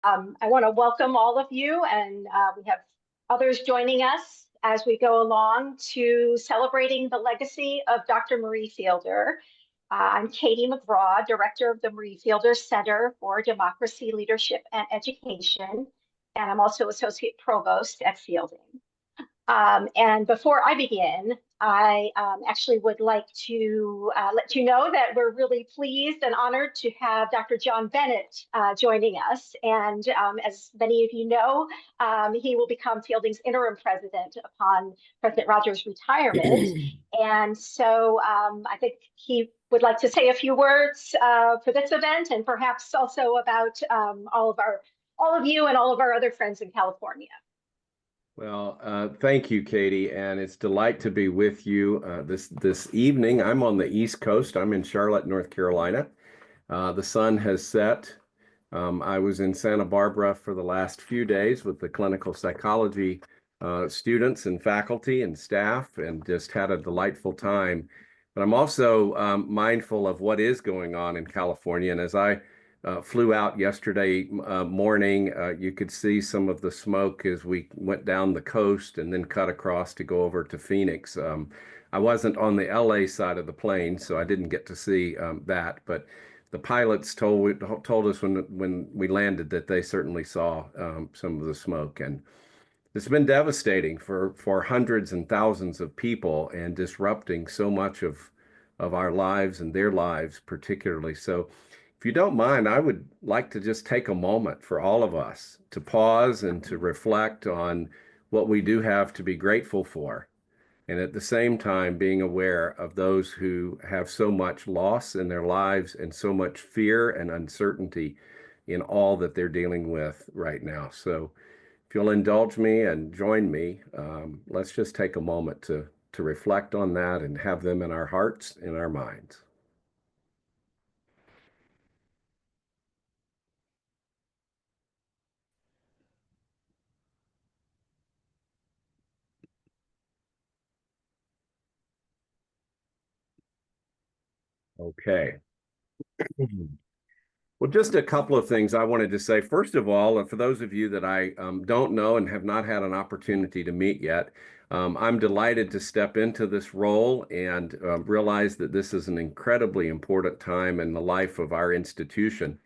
I want to welcome all of you, and we have others joining us as we go along to celebrating the legacy of Dr. Marie Fielder. I'm Katie McGraw, Director of the Marie Fielder Center for Democracy, Leadership, and Education, and I'm also Associate Provost at Fielding. And before I begin, I actually would like to let you know that we're really pleased and honored to have Dr. John Bennett joining us. And as many of you know, he will become Fielding's interim president upon President Rogers' retirement. And so I think he would like to say a few words for this event, and perhaps also about all of you and all of our other friends in California. Well, thank you, Katie, and it's a delight to be with you this evening. I'm on the East Coast. I'm in Charlotte, North Carolina. The sun has set. I was in Santa Barbara for the last few days with the clinical psychology students and faculty and staff, and just had a delightful time. But I'm also mindful of what is going on in California, and as I flew out yesterday morning. You could see some of the smoke as we went down the coast and then cut across to go over to Phoenix. I wasn't on the LA side of the plane, so I didn't get to see that. But the pilots told us when we landed that they certainly saw some of the smoke, and it's been devastating for hundreds and thousands of people and disrupting so much of our lives and their lives particularly. So if you don't mind, I would like to just take a moment for all of us to pause and to reflect on what we do have to be grateful for. And at the same time, being aware of those who have so much loss in their lives and so much fear and uncertainty in all that they're dealing with right now. So if you'll indulge me and join me, let's just take a moment to reflect on that and have them in our hearts, in our minds. Okay. Well, just a couple of things I wanted to say. First of all, for those of you that I don't know and have not had an opportunity to meet yet, I'm delighted to step into this role and realize that this is an incredibly important time in the life of our institution.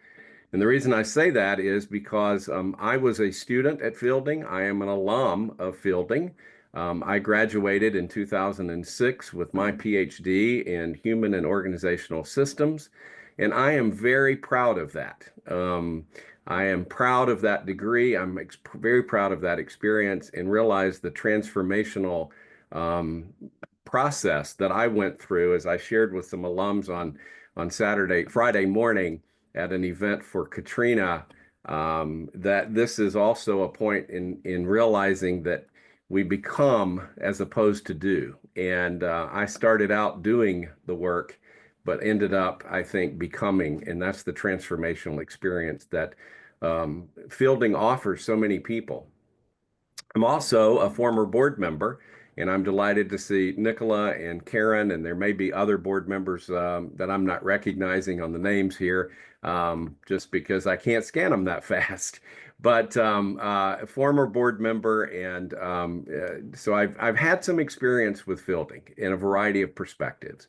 And the reason I say that is because I was a student at Fielding. I am an alum of Fielding. I graduated in 2006 with my PhD in human and organizational systems, and I am very proud of that. I am proud of that degree. I'm very proud of that experience, and realize the transformational process that I went through, as I shared with some alums on Friday morning at an event for Katrina, that this is also a point in realizing that we become as opposed to do. And I started out doing the work, but ended up, I think, becoming, and that's the transformational experience that Fielding offers so many people. I'm also a former board member, and I'm delighted to see Nicola and Karen, and there may be other board members that I'm not recognizing on the names here, just because I can't scan them that fast. But a former board member, and so I've had some experience with Fielding in a variety of perspectives.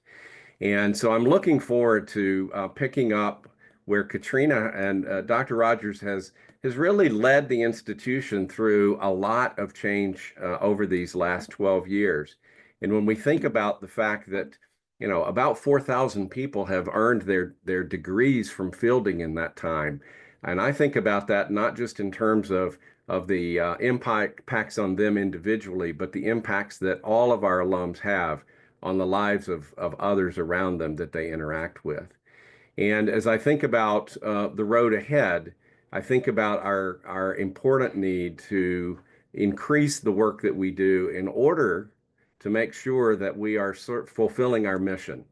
And so I'm looking forward to picking up where Katrina and Dr. Rogers has really led the institution through a lot of change over these last 12 years. And when we think about the fact that, about 4,000 people have earned their degrees from Fielding in that time, and I think about that not just in terms of the impacts on them individually, but the impacts that all of our alums have on the lives of others around them that they interact with. And as I think about the road ahead, I think about our important need to increase the work that we do in order to make sure that we are fulfilling our mission.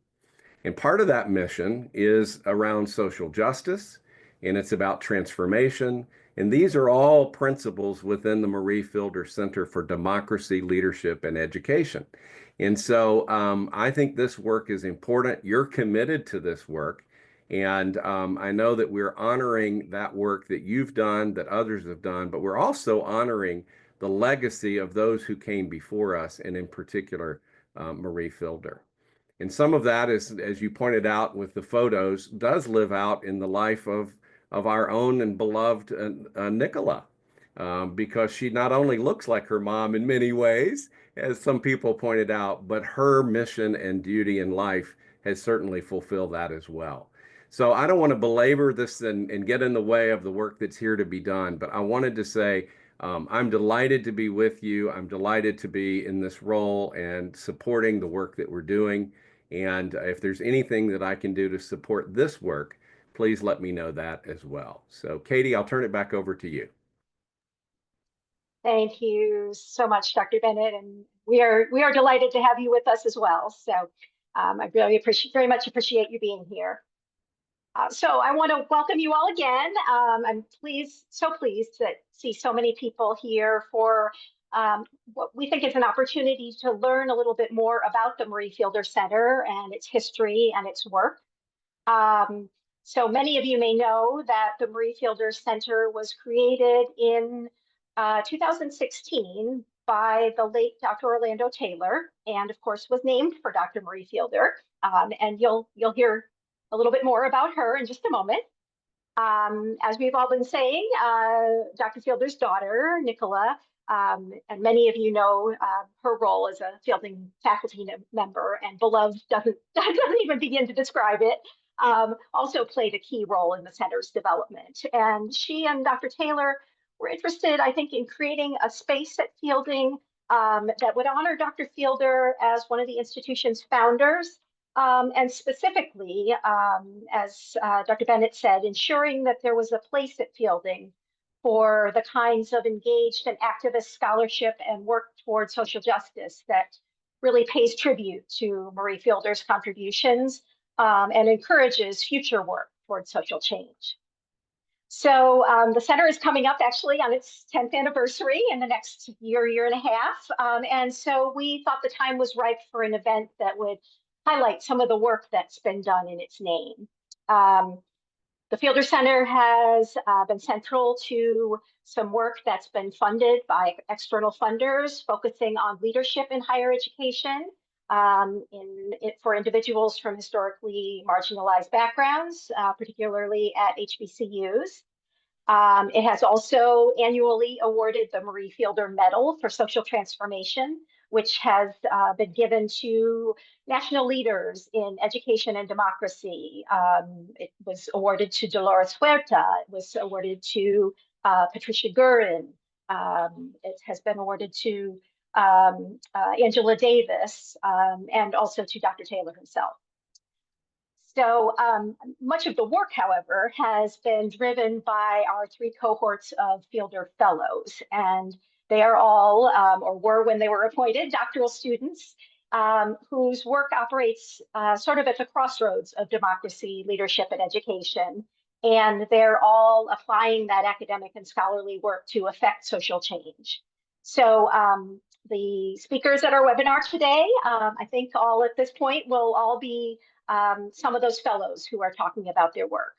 And part of that mission is around social justice, and it's about transformation. And these are all principles within the Marie Fielder Center for Democracy, Leadership, and Education. And so I think this work is important. You're committed to this work. And I know that we're honoring that work that you've done, that others have done, but we're also honoring the legacy of those who came before us, and in particular, Marie Fielder. And some of that is, as you pointed out with the photos, does live out in the life of our own and beloved Nicola, because she not only looks like her mom in many ways, as some people pointed out, but her mission and duty in life has certainly fulfilled that as well. So I don't want to belabor this and get in the way of the work that's here to be done, but I wanted to say I'm delighted to be with you. I'm delighted to be in this role and supporting the work that we're doing. And if there's anything that I can do to support this work, please let me know that as well. So Katie, I'll turn it back over to you. Thank you so much, Dr. Bennett, and we are delighted to have you with us as well. So I really very much appreciate you being here. So I want to welcome you all again. I'm so pleased to see so many people here for what we think is an opportunity to learn a little bit more about the Marie Fielder Center and its history and its work. So many of you may know that the Marie Fielder Center was created in 2016 by the late Dr. Orlando Taylor, and of course was named for Dr. Marie Fielder. And you'll hear a little bit more about her in just a moment. As we've all been saying, Dr. Fielder's daughter, Nicola, and many of you know her role as a Fielding faculty member, and beloved doesn't even begin to describe it, also played a key role in the center's development. And she and Dr. Taylor were interested, I think, in creating a space at Fielding that would honor Dr. Fielder as one of the institution's founders, and specifically, as Dr. Bennett said, ensuring that there was a place at Fielding for the kinds of engaged and activist scholarship and work towards social justice that really pays tribute to Marie Fielder's contributions and encourages future work towards social change. So the center is coming up actually on its 10th anniversary in the next year and a half. And so we thought the time was ripe for an event that would highlight some of the work that's been done in its name. The Fielder Center has been central to some work that's been funded by external funders, focusing on leadership in higher education for individuals from historically marginalized backgrounds, particularly at HBCUs. It has also annually awarded the Marie Fielder Medal for Social Transformation, which has been given to national leaders in education and democracy. It was awarded to Dolores Huerta. It was awarded to Patricia Gurin. It has been awarded to Angela Davis, and also to Dr. Taylor himself. So much of the work, however, has been driven by our 3 cohorts of Fielder Fellows, and they are all, or were when they were appointed, doctoral students whose work operates sort of at the crossroads of democracy, leadership, and education. And they're all applying that academic and scholarly work to affect social change. So the speakers at our webinar today, I think all at this point will all be some of those fellows who are talking about their work.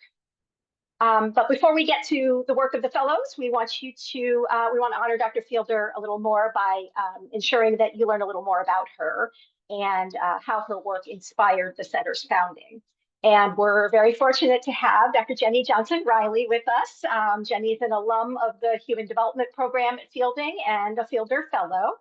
But before we get to the work of the fellows, we want to honor Dr. Fielder a little more by ensuring that you learn a little more about her and how her work inspired the center's founding. And we're very fortunate to have Dr. Jenny Johnson Riley with us. Jenny is an alum of the Human Development Program at Fielding and a Fielder Fellow.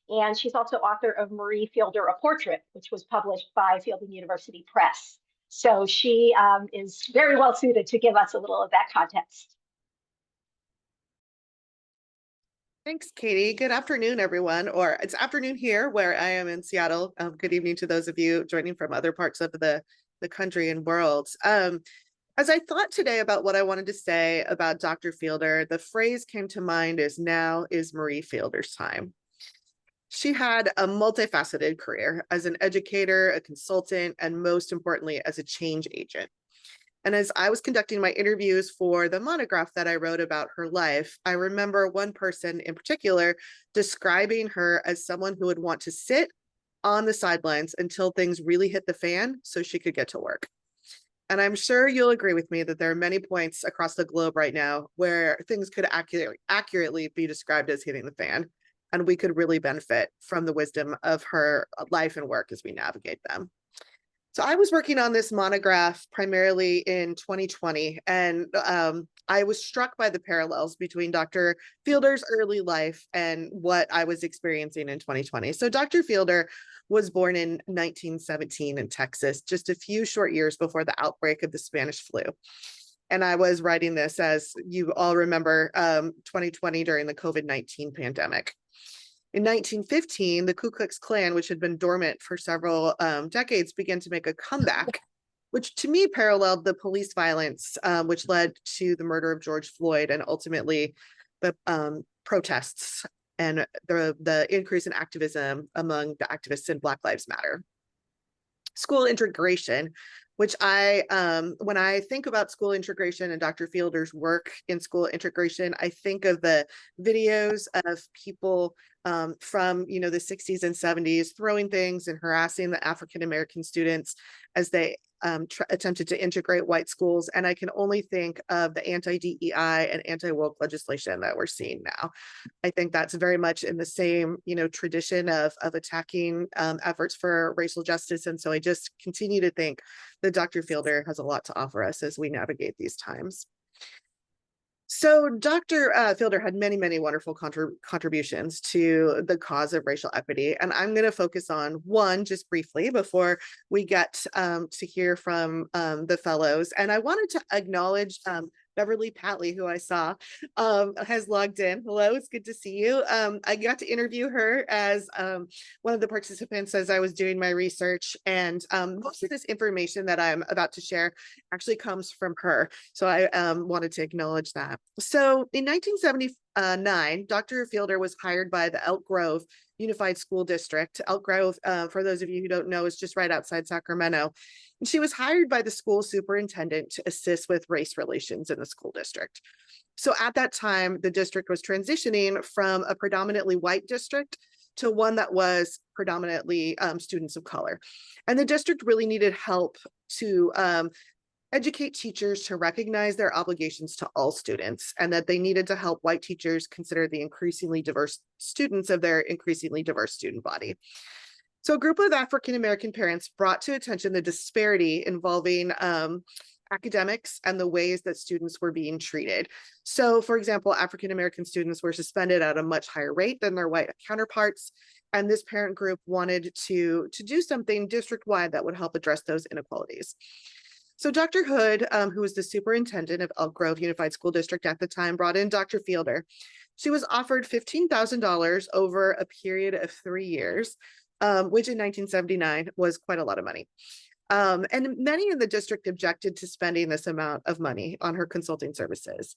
And she's also author of Marie Fielder, A Portrait, which was published by Fielding University Press. So she is very well suited to give us a little of that context. Thanks, Katie. Good afternoon, everyone, or it's afternoon here where I am in Seattle. Good evening to those of you joining from other parts of the country and world. As I thought today about what I wanted to say about Dr. Fielder, the phrase came to mind is "now is Marie Fielder's time." She had a multifaceted career as an educator, a consultant, and most importantly, as a change agent. And as I was conducting my interviews for the monograph that I wrote about her life, I remember one person in particular describing her as someone who would want to sit on the sidelines until things really hit the fan so she could get to work. And I'm sure you'll agree with me that there are many points across the globe right now where things could accurately be described as hitting the fan. And we could really benefit from the wisdom of her life and work as we navigate them. So I was working on this monograph primarily in 2020, and I was struck by the parallels between Dr. Fielder's early life and what I was experiencing in 2020. So Dr. Fielder was born in 1917 in Texas, just a few short years before the outbreak of the Spanish flu. And I was writing this, as you all remember, 2020 during the COVID-19 pandemic. In 1915, the Ku Klux Klan, which had been dormant for several decades, began to make a comeback, which to me paralleled the police violence, which led to the murder of George Floyd and ultimately the protests and the increase in activism among the activists in Black Lives Matter. School integration, which when I think about school integration and Dr. Fielder's work in school integration, I think of the videos of people from the 60s and 70s throwing things and harassing the African-American students as they attempted to integrate white schools. And I can only think of the anti-DEI and anti-woke legislation that we're seeing now. I think that's very much in the same tradition of attacking efforts for racial justice. And so I just continue to think that Dr. Fielder has a lot to offer us as we navigate these times. So Dr. Fielder had many, many wonderful contributions to the cause of racial equity. And I'm going to focus on one just briefly before we get to hear from the fellows. And I wanted to acknowledge Beverly Patley, who I saw has logged in. Hello, it's good to see you. I got to interview her as one of the participants as I was doing my research. And most of this information that I'm about to share actually comes from her. So I wanted to acknowledge that. So in 1979, Dr. Fielder was hired by the Elk Grove Unified School District. Elk Grove, for those of you who don't know, is just right outside Sacramento. And she was hired by the school superintendent to assist with race relations in the school district. So at that time, the district was transitioning from a predominantly white district to one that was predominantly students of color. And the district really needed help to educate teachers to recognize their obligations to all students, and that they needed to help white teachers consider the increasingly diverse students of their increasingly diverse student body. So a group of African-American parents brought to attention the disparity involving academics and the ways that students were being treated. So for example, African-American students were suspended at a much higher rate than their white counterparts. And this parent group wanted to do something district-wide that would help address those inequalities. So Dr. Hood, who was the superintendent of Elk Grove Unified School District at the time, brought in Dr. Fielder. She was offered $15,000 over a period of 3 years, which in 1979 was quite a lot of money. And many in the district objected to spending this amount of money on her consulting services.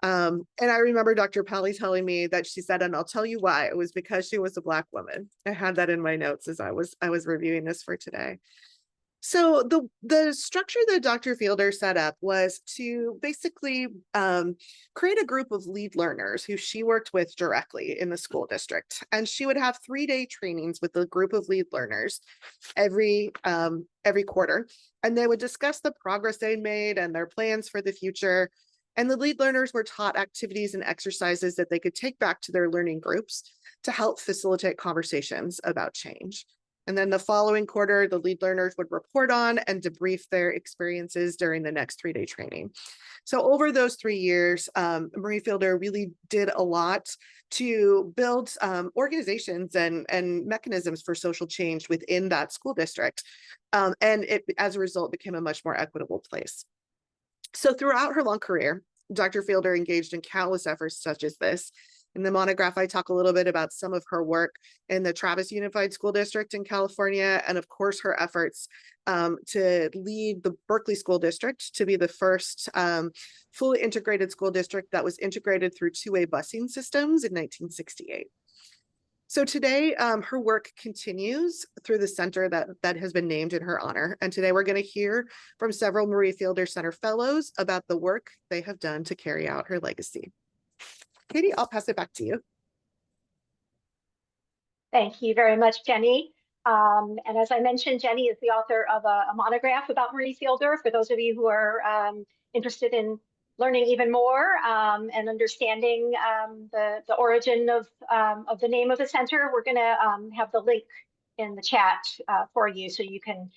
And I remember Dr. Patley telling me that she said, and I'll tell you why, it was because she was a Black woman. I had that in my notes as I was reviewing this for today. So the structure that Dr. Fielder set up was to basically create a group of lead learners who she worked with directly in the school district. And she would have 3-day trainings with a group of lead learners every quarter. And they would discuss the progress they made and their plans for the future. And the lead learners were taught activities and exercises that they could take back to their learning groups to help facilitate conversations about change. And then the following quarter, the lead learners would report on and debrief their experiences during the next 3-day training. So over those 3 years, Marie Fielder really did a lot to build organizations and mechanisms for social change within that school district. And it, as a result, became a much more equitable place. So throughout her long career, Dr. Fielder engaged in countless efforts such as this. In the monograph, I talk a little bit about some of her work in the Travis Unified School District in California, and of course, her efforts to lead the Berkeley School District to be the first fully integrated school district that was integrated through 2-way busing systems in 1968. So today, her work continues through the center that has been named in her honor. And today we're going to hear from several Marie Fielder Center Fellows about the work they have done to carry out her legacy. Katie, I'll pass it back to you. Thank you very much, Jenny. And as I mentioned, Jenny is the author of a monograph about Marie Fielder. For those of you who are interested in learning even more and understanding the origin of the name of the center, we're going to have the link in the chat for you so you can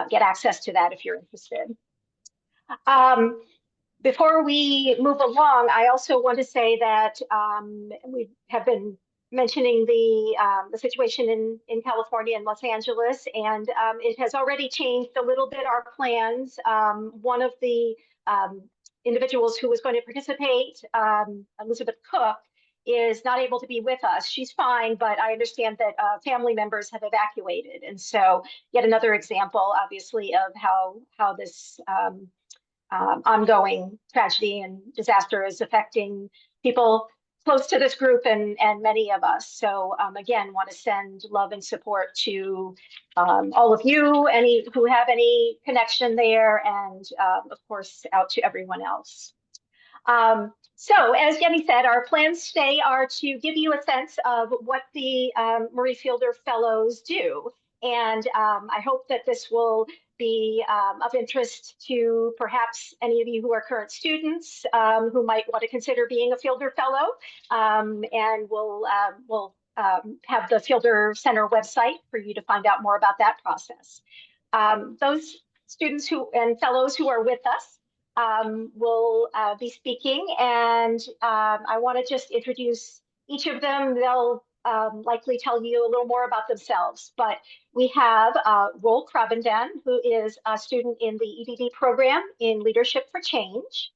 get access to that if you're interested. Before we move along, I also want to say that we have been mentioning the situation in California and Los Angeles, and it has already changed a little bit our plans. One of the individuals who was going to participate, Elizabeth Cook, is not able to be with us. She's fine, but I understand that family members have evacuated, and so yet another example, obviously, of how this ongoing tragedy and disaster is affecting people close to this group and many of us. So again, want to send love and support to all of you, any who have any connection there, and of course out to everyone else. So as Jenny said, our plans today are to give you a sense of what the Marie Fielder Fellows do. And I hope that this will be of interest to perhaps any of you who are current students who might want to consider being a Fielder Fellow. And we'll have the Fielder Center website for you to find out more about that process. Those students and fellows who are with us will be speaking, and I want to just introduce each of them. They'll likely tell you a little more about themselves, but we have Roel Krabbendam, who is a student in the EDD program in Leadership for Change.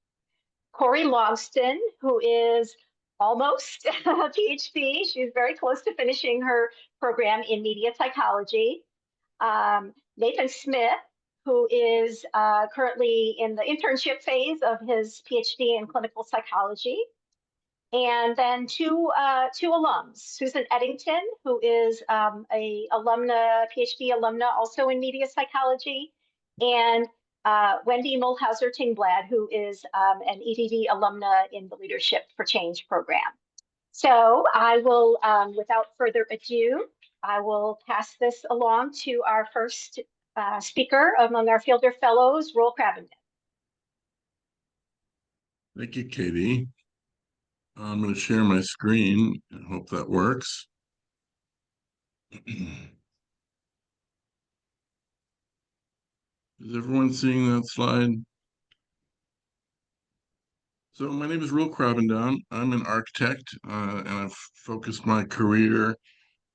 Corey Logston, who is almost a PhD. She's very close to finishing her program in media psychology. Nathan Smith, who is currently in the internship phase of his PhD in clinical psychology. And then two alums, Susan Eddington, who is a PhD alumna, also in media psychology, and Wendy Mulhauser Tingblad, who is an EDD alumna in the Leadership for Change program. So I will, without further ado, I will pass this along to our first speaker among our Fielder Fellows, Roel Krabbendam. Thank you, Katie. I'm going to share my screen and hope that works. Is everyone seeing that slide? So my name is Roel Krabbendam. I'm an architect, and I've focused my career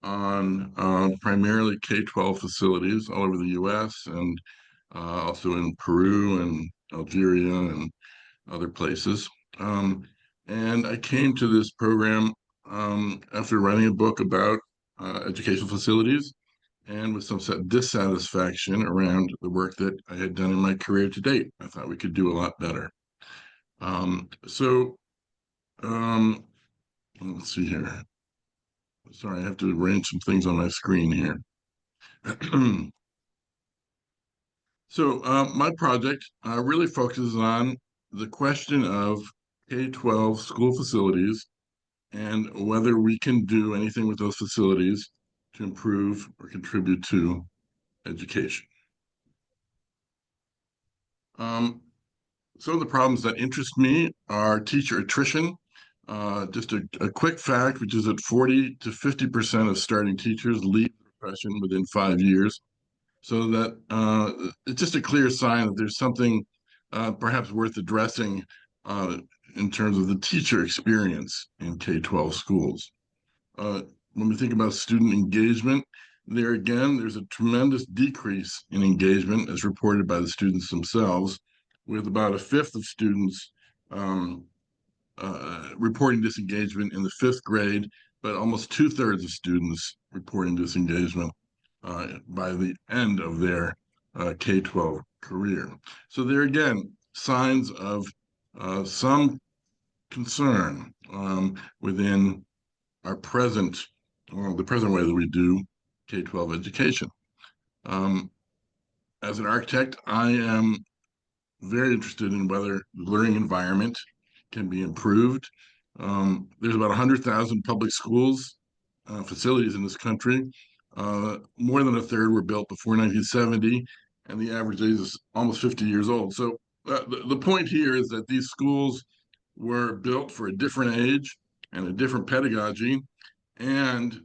on primarily K-12 facilities all over the U.S. and also in Peru and Algeria and other places. And I came to this program after writing a book about educational facilities and with some dissatisfaction around the work that I had done in my career to date. I thought we could do a lot better. Let's see here. Sorry, I have to arrange some things on my screen here. So my project really focuses on the question of K-12 school facilities and whether we can do anything with those facilities to improve or contribute to education. Some of the problems that interest me are teacher attrition. Just a quick fact, which is that 40 to 50% of starting teachers leave the profession within 5 years. So that it's just a clear sign that there's something perhaps worth addressing in terms of the teacher experience in K-12 schools. When we think about student engagement, there again, there's a tremendous decrease in engagement as reported by the students themselves, with about a fifth of students reporting disengagement in the 5th grade, but almost 2/3 of students reporting disengagement by the end of their K-12 career. So there again, signs of some concern within our the present way that we do K-12 education. As an architect, I am very interested in whether the learning environment can be improved. There's about 100,000 public schools facilities in this country, More than a third were built before 1970, and the average age is almost 50 years old. So the point here is that these schools were built for a different age and a different pedagogy, and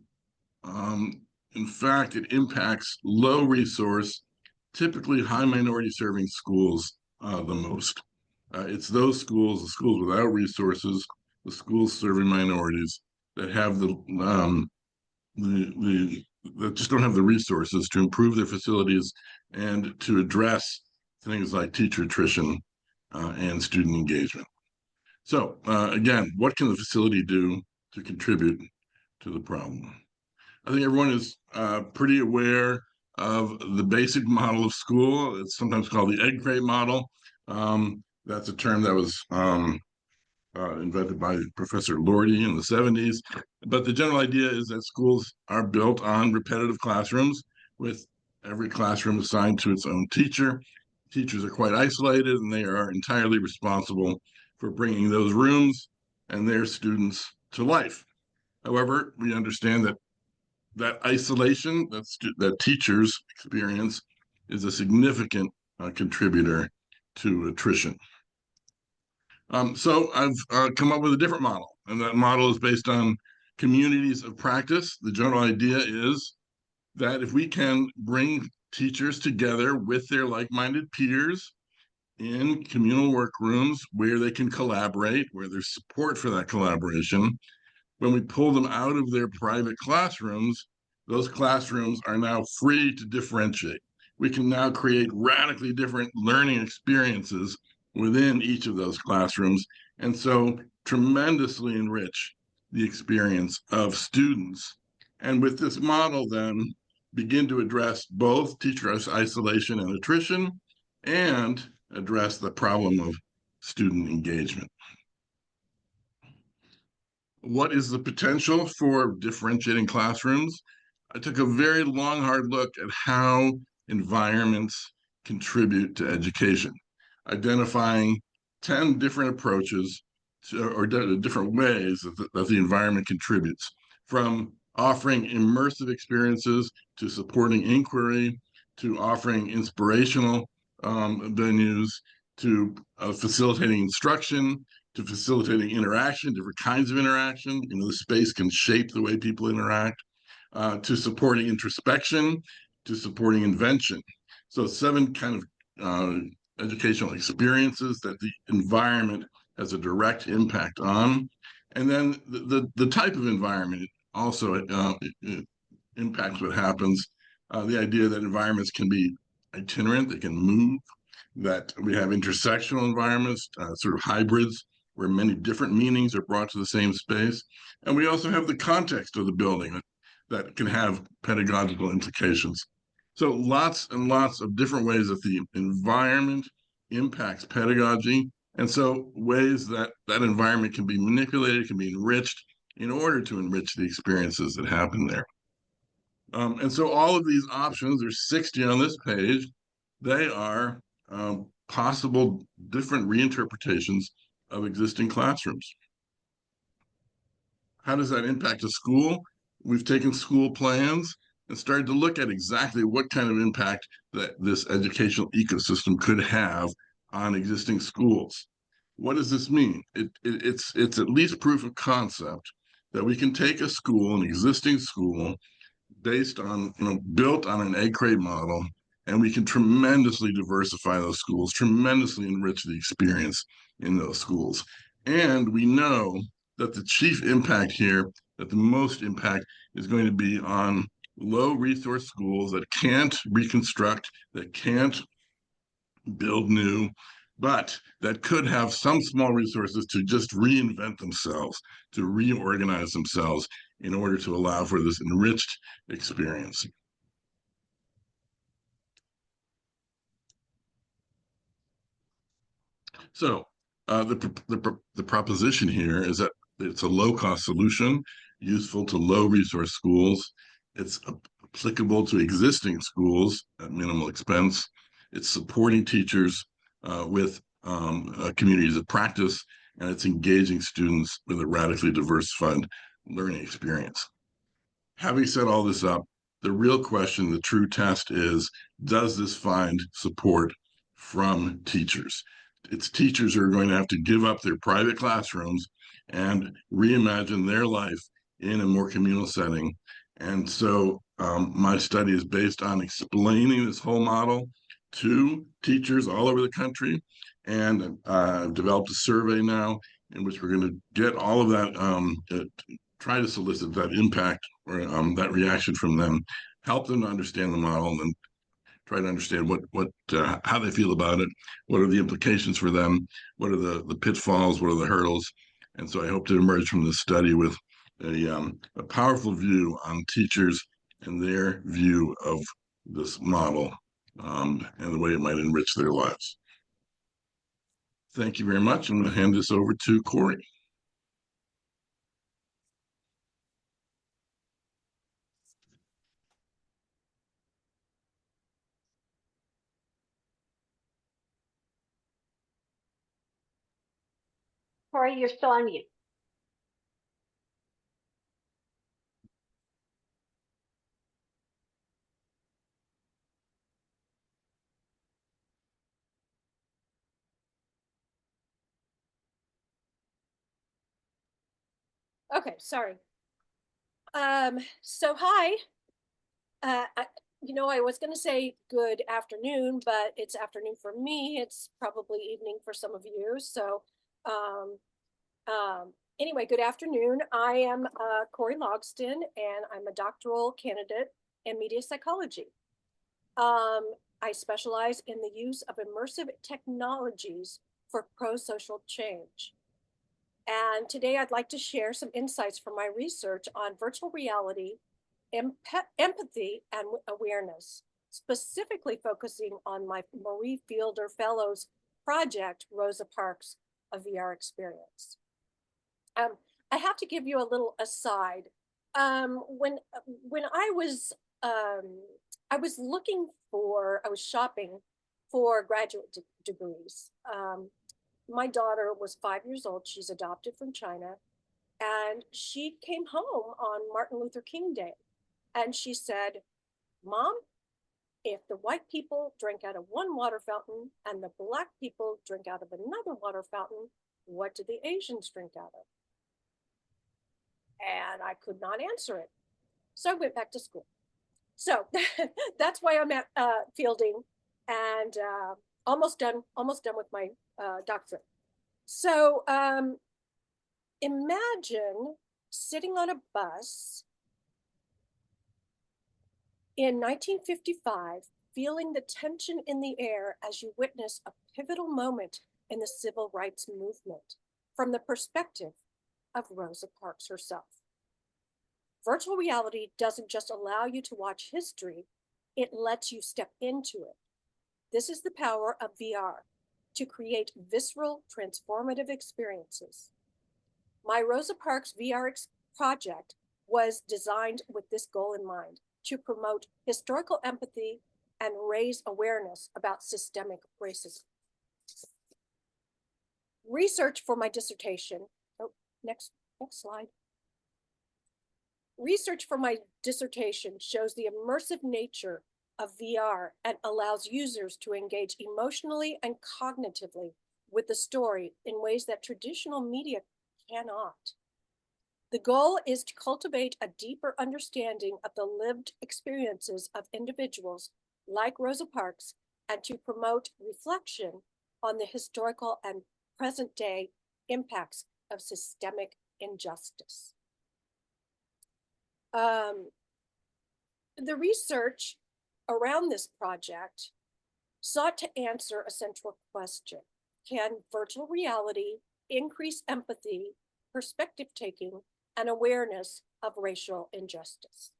in fact, it impacts low resource, typically high minority serving schools the most. It's those schools, the schools without resources, the schools serving minorities that have that just don't have the resources to improve their facilities and to address things like teacher attrition and student engagement. So again, what can the facility do to contribute to the problem? I think everyone is pretty aware of the basic model of school. It's sometimes called the egg crate model. That's a term that was invented by Professor Lordy in the 70s. But the general idea is that schools are built on repetitive classrooms with every classroom assigned to its own teacher. Teachers are quite isolated, and they are entirely responsible for bringing those rooms and their students to life. However, we understand that isolation that teachers experience is a significant contributor to attrition. So I've come up with a different model, and that model is based on communities of practice. The general idea is that if we can bring teachers together with their like-minded peers in communal workrooms where they can collaborate, where there's support for that collaboration, when we pull them out of their private classrooms, those classrooms are now free to differentiate. We can now create radically different learning experiences within each of those classrooms, and so tremendously enrich the experience of students. And with this model, then, begin to address both teacher isolation and attrition, and address the problem of student engagement. What is the potential for differentiating classrooms? I took a very long, hard look at how environments contribute to education, identifying 10 different approaches or different ways that the environment contributes, from offering immersive experiences to supporting inquiry, to offering inspirational venues, to facilitating instruction, to facilitating interaction, different kinds of interaction. The space can shape the way people interact, to supporting introspection, to supporting invention. So 7 kind of educational experiences that the environment has a direct impact on. And then the type of environment also it impacts what happens. The idea that environments can be itinerant, they can move, that we have intersectional environments, sort of hybrids, where many different meanings are brought to the same space. And we also have the context of the building that can have pedagogical implications. So lots and lots of different ways that the environment impacts pedagogy. And so ways that that environment can be manipulated, can be enriched in order to enrich the experiences that happen there. And so all of these options, there's 60 on this page, they are possible different reinterpretations of existing classrooms. How does that impact a school? We've taken school plans and started to look at exactly what kind of impact that this educational ecosystem could have on existing schools. What does this mean? It's at least proof of concept that we can take a school, an existing school, based on, built on an egg crate model, and we can tremendously diversify those schools, tremendously enrich the experience in those schools. And we know that the chief impact here, that the most impact is going to be on low resource schools that can't reconstruct, that can't build new, but that could have some small resources to just reinvent themselves, to reorganize themselves in order to allow for this enriched experience. So the proposition here is that it's a low-cost solution, useful to low resource schools. It's applicable to existing schools at minimal expense. It's supporting teachers with communities of practice, and it's engaging students with a radically diversified learning experience. Having set all this up, The real question, the true test is, does this find support from teachers? It's teachers who are going to have to give up their private classrooms and reimagine their life in a more communal setting. And so my study is based on explaining this whole model to teachers all over the country. And I've developed a survey now in which we're going to get all of that, try to solicit that impact or that reaction from them, help them to understand the model, and try to understand how they feel about it, what are the implications for them, what are the pitfalls, what are the hurdles. And so I hope to emerge from this study with a powerful view on teachers and their view of this model and the way it might enrich their lives. Thank you very much. I'm going to hand this over to Corey. Corey, you're still on mute. Okay, sorry. So hi. I was going to say good afternoon, but it's afternoon for me. It's probably evening for some of you. So, anyway, good afternoon. I am Corey Logston, and I'm a doctoral candidate in media psychology. I specialize in the use of immersive technologies for pro-social change. And today I'd like to share some insights from my research on virtual reality, empathy, and awareness, specifically focusing on my Marie Fielder Fellows project, Rosa Parks, a VR experience. I have to give you a little aside. When I was shopping for graduate degrees. My daughter was 5 years old. She's adopted from China. And she came home on Martin Luther King Day. And she said, Mom, if the white people drink out of one water fountain and the Black people drink out of another water fountain, what do the Asians drink out of? And I could not answer it. So I went back to school. So that's why I'm at Fielding and almost done with my doctorate. So imagine sitting on a bus in 1955, feeling the tension in the air as you witness a pivotal moment in the civil rights movement from the perspective of Rosa Parks herself. Virtual reality doesn't just allow you to watch history, it lets you step into it. This is the power of VR, to create visceral, transformative experiences. My Rosa Parks VR project was designed with this goal in mind, to promote historical empathy and raise awareness about systemic racism. Research for my dissertation, next slide. Research for my dissertation shows the immersive nature of VR and allows users to engage emotionally and cognitively with the story in ways that traditional media cannot. The goal is to cultivate a deeper understanding of the lived experiences of individuals like Rosa Parks and to promote reflection on the historical and present day impacts of systemic injustice. The research around this project sought to answer a central question. Can virtual reality increase empathy, perspective taking, and awareness of racial injustice?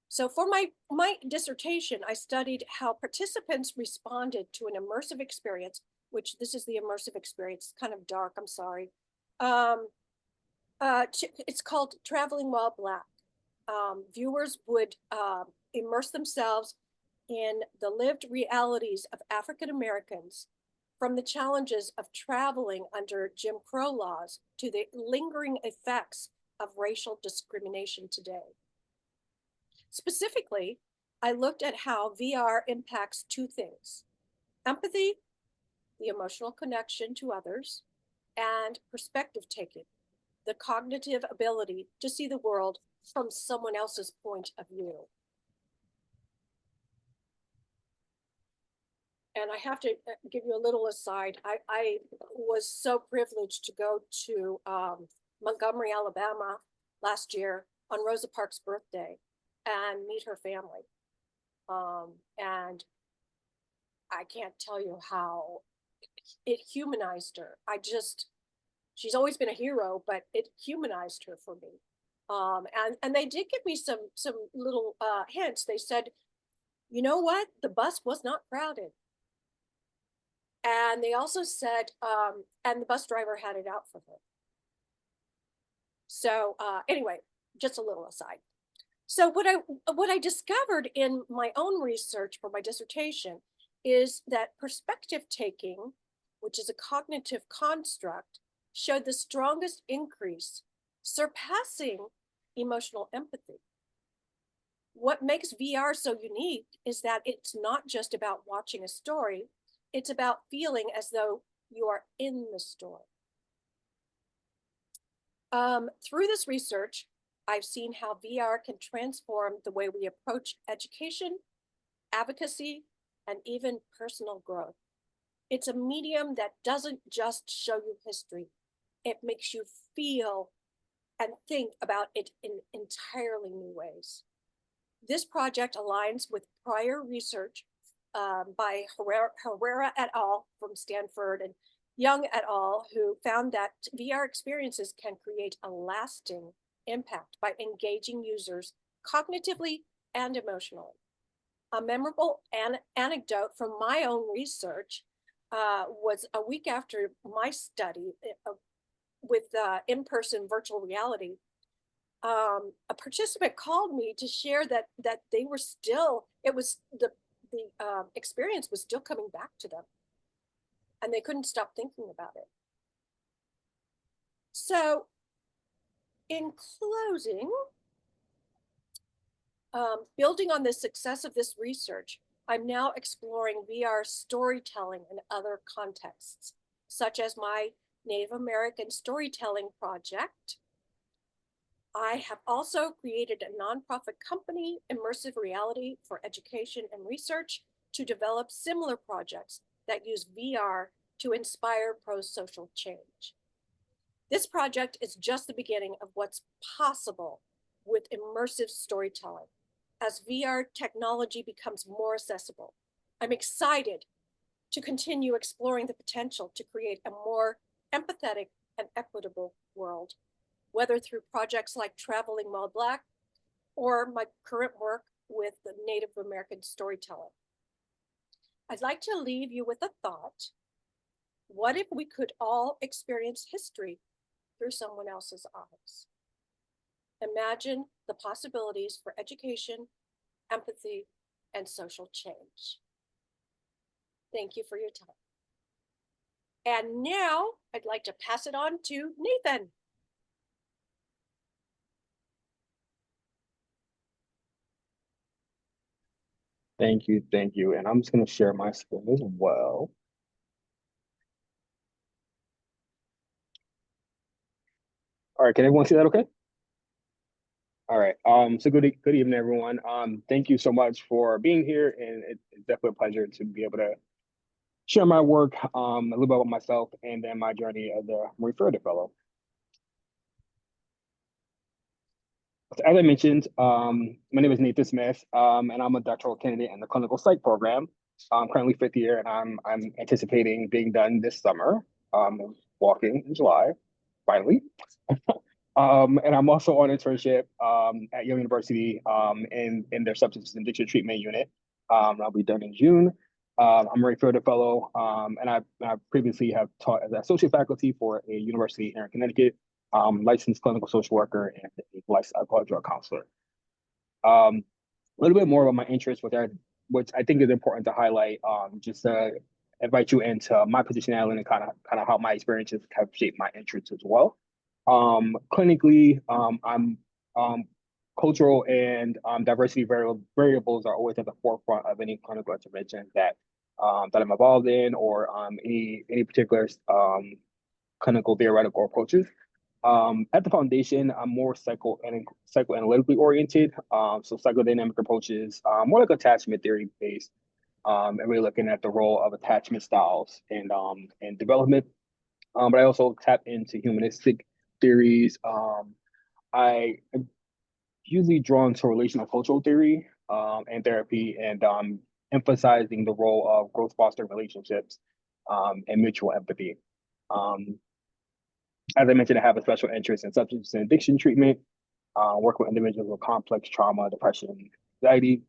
So for my dissertation, I studied how participants responded to an immersive experience, which this is the immersive experience, kind of dark, I'm sorry. It's called Traveling While Black. Viewers would immerse themselves in the lived realities of African Americans, from the challenges of traveling under Jim Crow laws to the lingering effects of racial discrimination today. Specifically, I looked at how VR impacts two things: empathy, the emotional connection to others, and perspective taking, the cognitive ability to see the world from someone else's point of view. And I have to give you a little aside. I was so privileged to go to Montgomery, Alabama last year on Rosa Parks' birthday and meet her family. And I can't tell you how it humanized her. She's always been a hero, but it humanized her for me. And they did give me some little hints. They said, you know what? The bus was not crowded. And they also said, and the bus driver had it out for her. So anyway, just a little aside. So what I discovered in my own research for my dissertation is that perspective taking, which is a cognitive construct, showed the strongest increase, surpassing emotional empathy. What makes VR so unique is that it's not just about watching a story, it's about feeling as though you are in the story. Through this research, I've seen how VR can transform the way we approach education, advocacy, and even personal growth. It's a medium that doesn't just show you history, it makes you feel and think about it in entirely new ways. This project aligns with prior research by Herrera et al. From Stanford and Young et al., who found that VR experiences can create a lasting impact by engaging users cognitively and emotionally. A memorable anecdote from my own research was a week after my study with in-person virtual reality. A participant called me to share that they were still, it was the experience was still coming back to them, and they couldn't stop thinking about it. So in closing, building on the success of this research, I'm now exploring VR storytelling in other contexts, such as my Native American storytelling project. I have also created a nonprofit company, Immersive Reality for Education and Research, to develop similar projects that use VR to inspire pro-social change. This project is just the beginning of what's possible with immersive storytelling as VR technology becomes more accessible. I'm excited to continue exploring the potential to create a more empathetic and equitable world, whether through projects like Traveling While Black or my current work with the Native American storytelling. I'd like to leave you with a thought. What if we could all experience history through someone else's eyes? Imagine the possibilities for education, empathy, and social change. Thank you for your time. And now I'd like to pass it on to Nathan. Thank you. And I'm just going to share my screen as well. All right, can everyone see that okay? All right, so good evening, everyone. Thank you so much for being here, and it's definitely a pleasure to be able to share my work, a little bit about myself, and then my journey as a Marie Fureder Fellow. So as I mentioned, my name is Nathan Smith, and I'm a doctoral candidate in the clinical psych program. I'm currently 5th year, and I'm anticipating being done this summer, walking in July, finally. And I'm also on internship at Yale University in their substance and addiction treatment unit. I'll be done in June. I'm a Marie Fureder Fellow, and I previously have taught as an associate faculty for a university here in Connecticut, licensed clinical social worker and a licensed alcohol drug counselor. A little bit more about my interests, which I think is important to highlight, just to invite you into my position at Allen and kind of how my experiences have shaped my interests as well. Clinically, I'm cultural and diversity variables are always at the forefront of any clinical intervention that that I'm involved in, or any particular clinical theoretical approaches. At the foundation, I'm more psychoanalytically oriented. So psychodynamic approaches, more like attachment theory based, and really looking at the role of attachment styles and development. But I also tap into humanistic theories. I am usually drawn to relational cultural theory and therapy, and emphasizing the role of growth fostering relationships and mutual empathy. Um, as I mentioned, I have a special interest in substance and addiction treatment, work with individuals with complex trauma, depression, anxiety.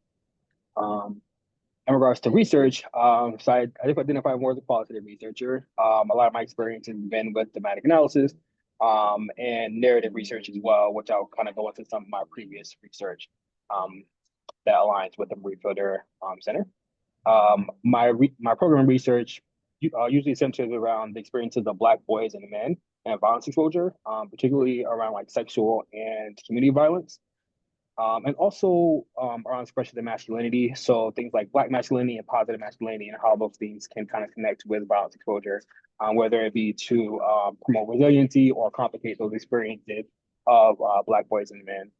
In regards to research, so I identify more as a qualitative researcher. A lot of my experience has been with thematic analysis and narrative research as well, which I'll kind of go into some of my previous research that aligns with the Marie Fielder Center. My program research usually centers around the experiences of Black boys and men and violence exposure, particularly around like sexual and community violence. And also around expression of masculinity. So things like Black masculinity and positive masculinity, and how those things can kind of connect with violence exposure, whether it be to promote resiliency or complicate those experiences of Black boys and men.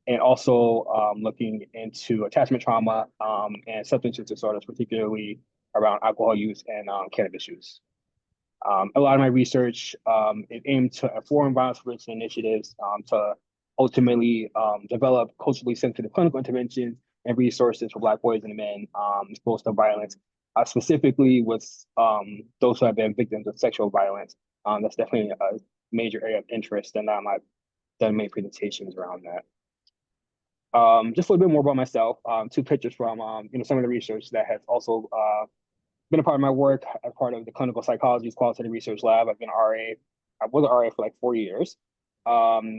And also looking into attachment trauma and substance use disorders, particularly around alcohol use and cannabis use. A lot of my research is aimed to inform violence prevention initiatives to ultimately develop culturally sensitive clinical interventions and resources for Black boys and men exposed to violence, specifically with those who have been victims of sexual violence. That's definitely a major area of interest, and I've done many presentations around that. Just a little bit more about myself. Two pictures from some of the research that has also been a part of my work as part of the Clinical Psychology Qualitative Research Lab. I've been an RA. I was an RA for like 4 years,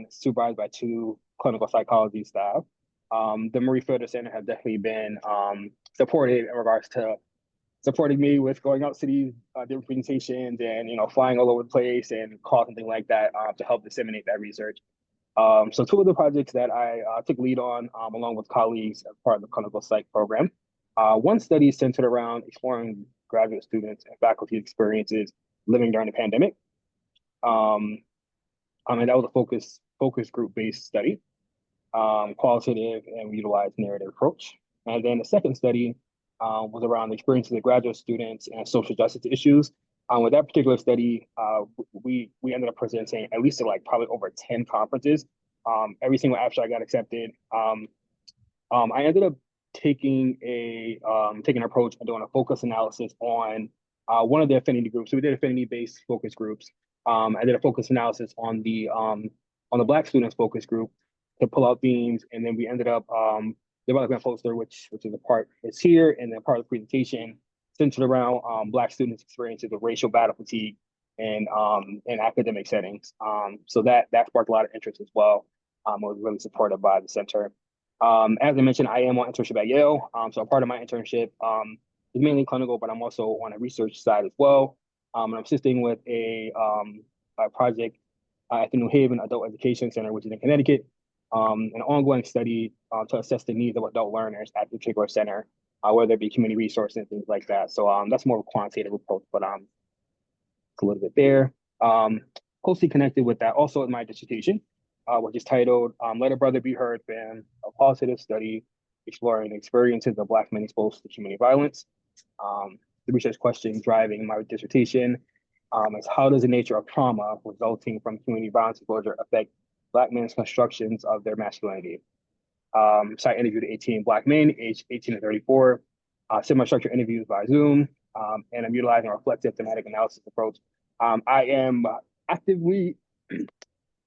supervised by 2 clinical psychology staff. The Marie Fielder Center has definitely been supported in regards to supporting me with going out to these different presentations and flying all over the place and calls and things like that to help disseminate that research. So 2 of the projects that I took lead on along with colleagues as part of the clinical psych program. One study centered around exploring graduate students and faculty experiences living during the pandemic. And that was a focus group based study, qualitative, and we utilized narrative approach. And then the second study was around the experiences of graduate students and social justice issues. With that particular study, we ended up presenting at least like probably over 10 conferences. Every single abstract got accepted. I ended up taking an approach and doing a focus analysis on one of the affinity groups. So we did affinity-based focus groups. I did a focus analysis on the Black students focus group to pull out themes, and then we ended up developing a poster, which is a part is here, and then part of the presentation centered around Black students' experiences of racial battle fatigue and in academic settings. So that sparked a lot of interest as well. It was really supported by the center. As I mentioned, I am on internship at Yale. So a part of my internship is mainly clinical, but I'm also on a research side as well. And I'm assisting with a project at the New Haven Adult Education Center, which is in Connecticut, an ongoing study to assess the needs of adult learners at the particular center, whether it be community resources and things like that. So that's more of a quantitative approach, but it's a little bit there. Closely connected with that also in my dissertation, which is titled Let a Brother Be Heard, been a qualitative study exploring the experiences of Black men exposed to community violence. The research question driving my dissertation is how does the nature of trauma resulting from community violence exposure affect Black men's constructions of their masculinity? So I interviewed 18 Black men aged 18 to 34, semi-structured interviews by Zoom, and I'm utilizing a reflective thematic analysis approach. I am actively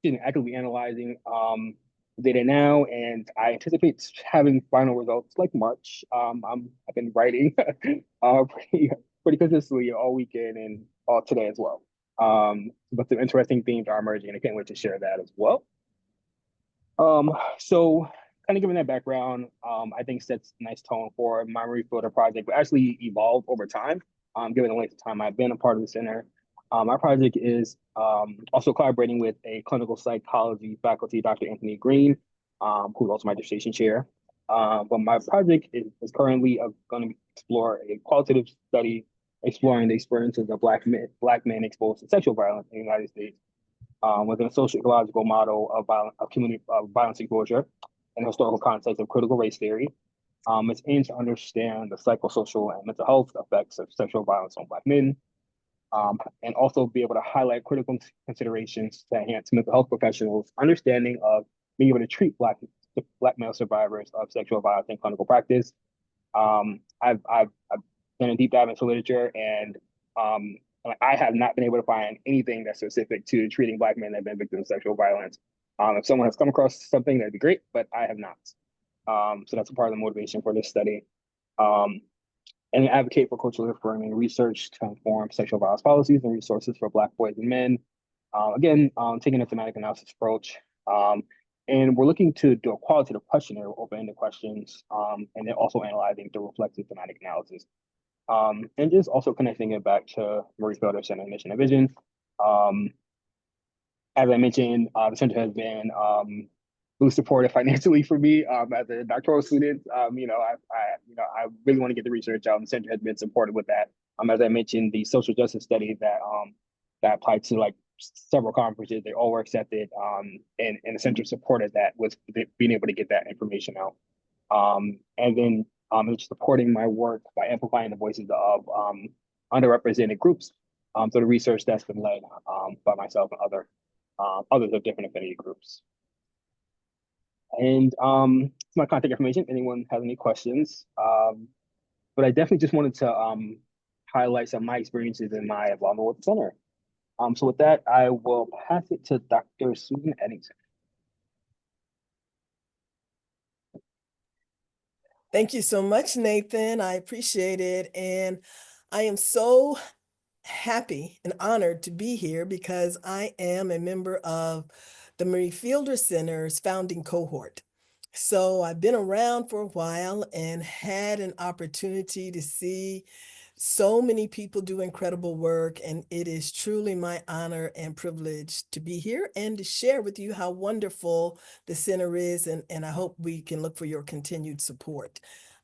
analyzing data now, and I anticipate having final results like March. I've been writing pretty consistently all weekend and all today as well. But some interesting themes are emerging, and I can't wait to share that as well. So kind of given that background, I think sets a nice tone for my Marie Fielder project, but actually evolved over time, given the length of time I've been a part of the center. My project is also collaborating with a clinical psychology faculty, Dr. Anthony Green, who's also my dissertation chair. But my project is currently going to explore a qualitative study exploring the experiences of Black men exposed to sexual violence in the United States within a social ecological model of community violence exposure and historical context of critical race theory. It's aimed to understand the psychosocial and mental health effects of sexual violence on Black men, and also be able to highlight critical considerations to enhance mental health professionals' understanding of being able to treat Black male survivors of sexual violence in clinical practice. I've done a deep dive into literature, and I have not been able to find anything that's specific to treating Black men that have been victims of sexual violence. If someone has come across something, that'd be great, but I have not. So that's a part of the motivation for this study. And advocate for culturally affirming research to inform sexual violence policies and resources for Black boys and men. Again, taking a thematic analysis approach. And we're looking to do a qualitative questionnaire, open-ended questions, and then also analyzing the reflective thematic analysis. And just also connecting it back to Marie Fielder Center mission and vision. As I mentioned, the center has been really supportive financially for me as a doctoral student. I really want to get the research out. The center has been supportive with that. As I mentioned, the social justice study that applied to like several conferences, they all were accepted, and the center supported that with being able to get that information out. And then it's supporting my work by amplifying the voices of underrepresented groups. So the research that's been led by myself and others of different affinity groups. And it's my contact information if anyone has any questions. But I definitely just wanted to highlight some of my experiences in my involvement with the center. So with that, I will pass it to Dr. Susan Eddington. Thank you so much, Nathan. I appreciate it. And I am so happy and honored to be here because I am a member of the Marie Fielder Center's founding cohort. So I've been around for a while and had an opportunity to see so many people do incredible work, and it is truly my honor and privilege to be here and to share with you how wonderful the center is, and I hope we can look for your continued support.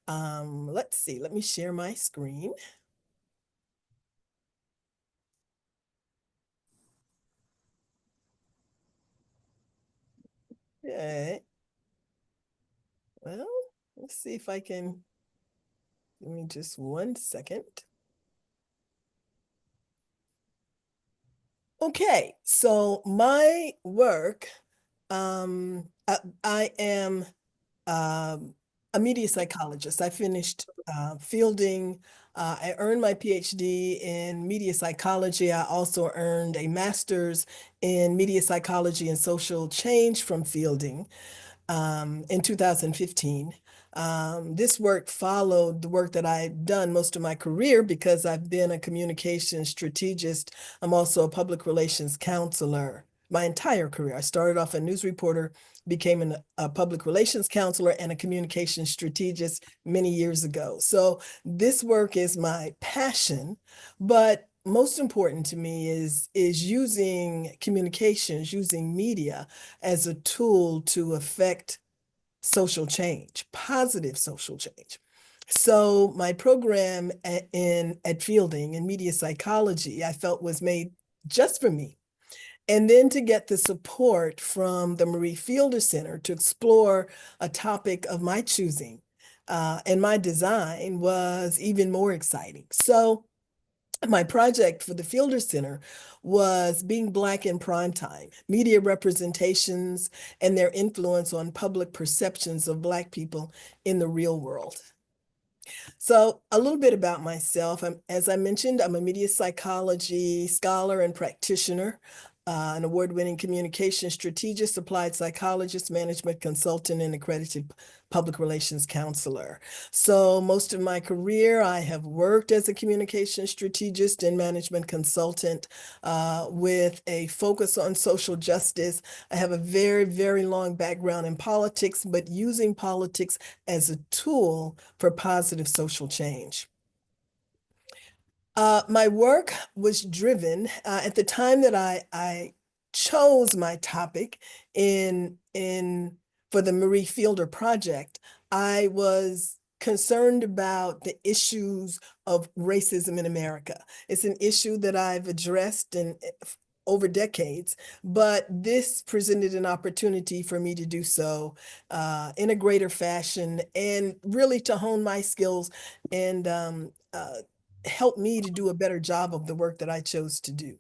Let's see, let me share my screen. Okay. Well, let's see if I can, give me just 1 second. Okay, so my work, I am a media psychologist. I finished Fielding. I earned my PhD in media psychology. I also earned a master's in media psychology and social change from Fielding in 2015. This work followed the work that I've done most of my career because I've been a communications strategist. I'm also a public relations counselor my entire career. I started off a news reporter, became a public relations counselor and a communications strategist many years ago. So this work is my passion, but most important to me is using communications, using media as a tool to affect social change, positive social change. So my program at Fielding in media psychology, I felt was made just for me. And then to get the support from the Marie Fielder Center to explore a topic of my choosing and my design was even more exciting. So my project for the Fielder Center was Being Black in Primetime, media representations and their influence on public perceptions of Black people in the real world. So a little bit about myself. As I mentioned, I'm a media psychology scholar and practitioner, an award-winning communication strategist, applied psychologist, management consultant, and accredited public relations counselor. So most of my career, I have worked as a communication strategist and management consultant with a focus on social justice. I have a very, very long background in politics, but using politics as a tool for positive social change. My work was driven at the time that I chose my topic in for the Marie Fielder project, I was concerned about the issues of racism in America. It's an issue that I've addressed over decades, but this presented an opportunity for me to do so in a greater fashion and really to hone my skills and help me to do a better job of the work that I chose to do.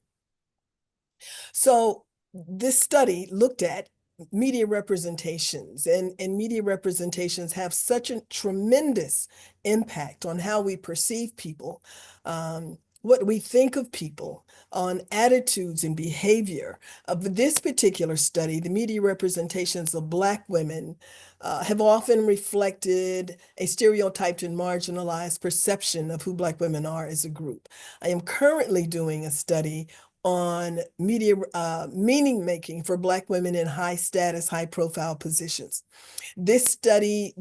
So this study looked at media representations, and media representations have such a tremendous impact on how we perceive people, what we think of people, on attitudes and behavior. Of this particular study, the media representations of Black women have often reflected a stereotyped and marginalized perception of who Black women are as a group. I am currently doing a study on media meaning making for Black women in high status, high profile positions. This study,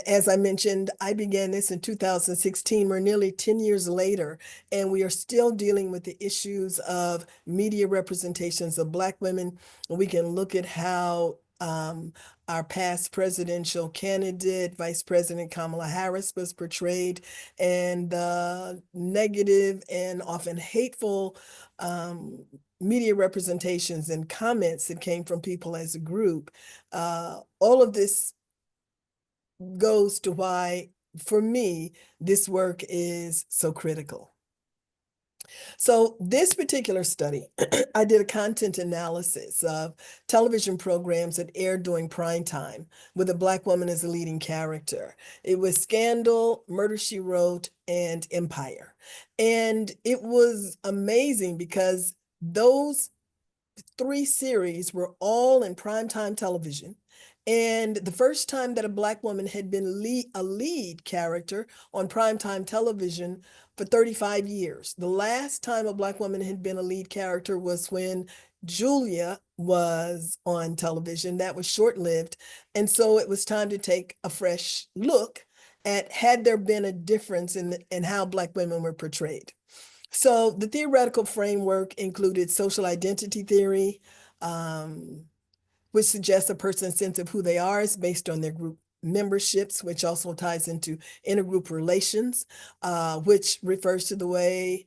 as I mentioned, I began this in 2016. We're nearly 10 years later, and we are still dealing with the issues of media representations of Black women. We can look at how our past presidential candidate, Vice President Kamala Harris, was portrayed, and the negative and often hateful media representations and comments that came from people as a group. All of this goes to why, for me, this work is so critical. So this particular study, I did a content analysis of television programs that aired during prime time with a Black woman as a leading character. It was Scandal, Murder, She Wrote, and Empire. And it was amazing because those 3 series were all in primetime television. And the first time that a Black woman had been a lead character on primetime television for 35 years. The last time a Black woman had been a lead character was when Julia was on television. That was short-lived. And so it was time to take a fresh look at had there been a difference in how Black women were portrayed. So the theoretical framework included social identity theory, which suggests a person's sense of who they are is based on their group memberships, which also ties into intergroup relations, which refers to the way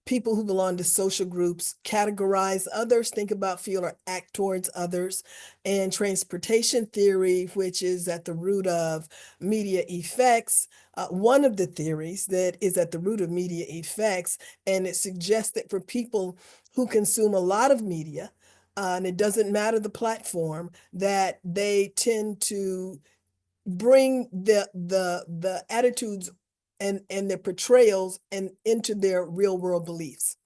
people who belong to social groups categorize others, think about, feel, or act towards others, and transportation theory, which is at the root of media effects. One of the theories that is at the root of media effects, and it suggests that for people who consume a lot of media, and it doesn't matter the platform, that they tend to bring the attitudes and their portrayals and into their real world beliefs.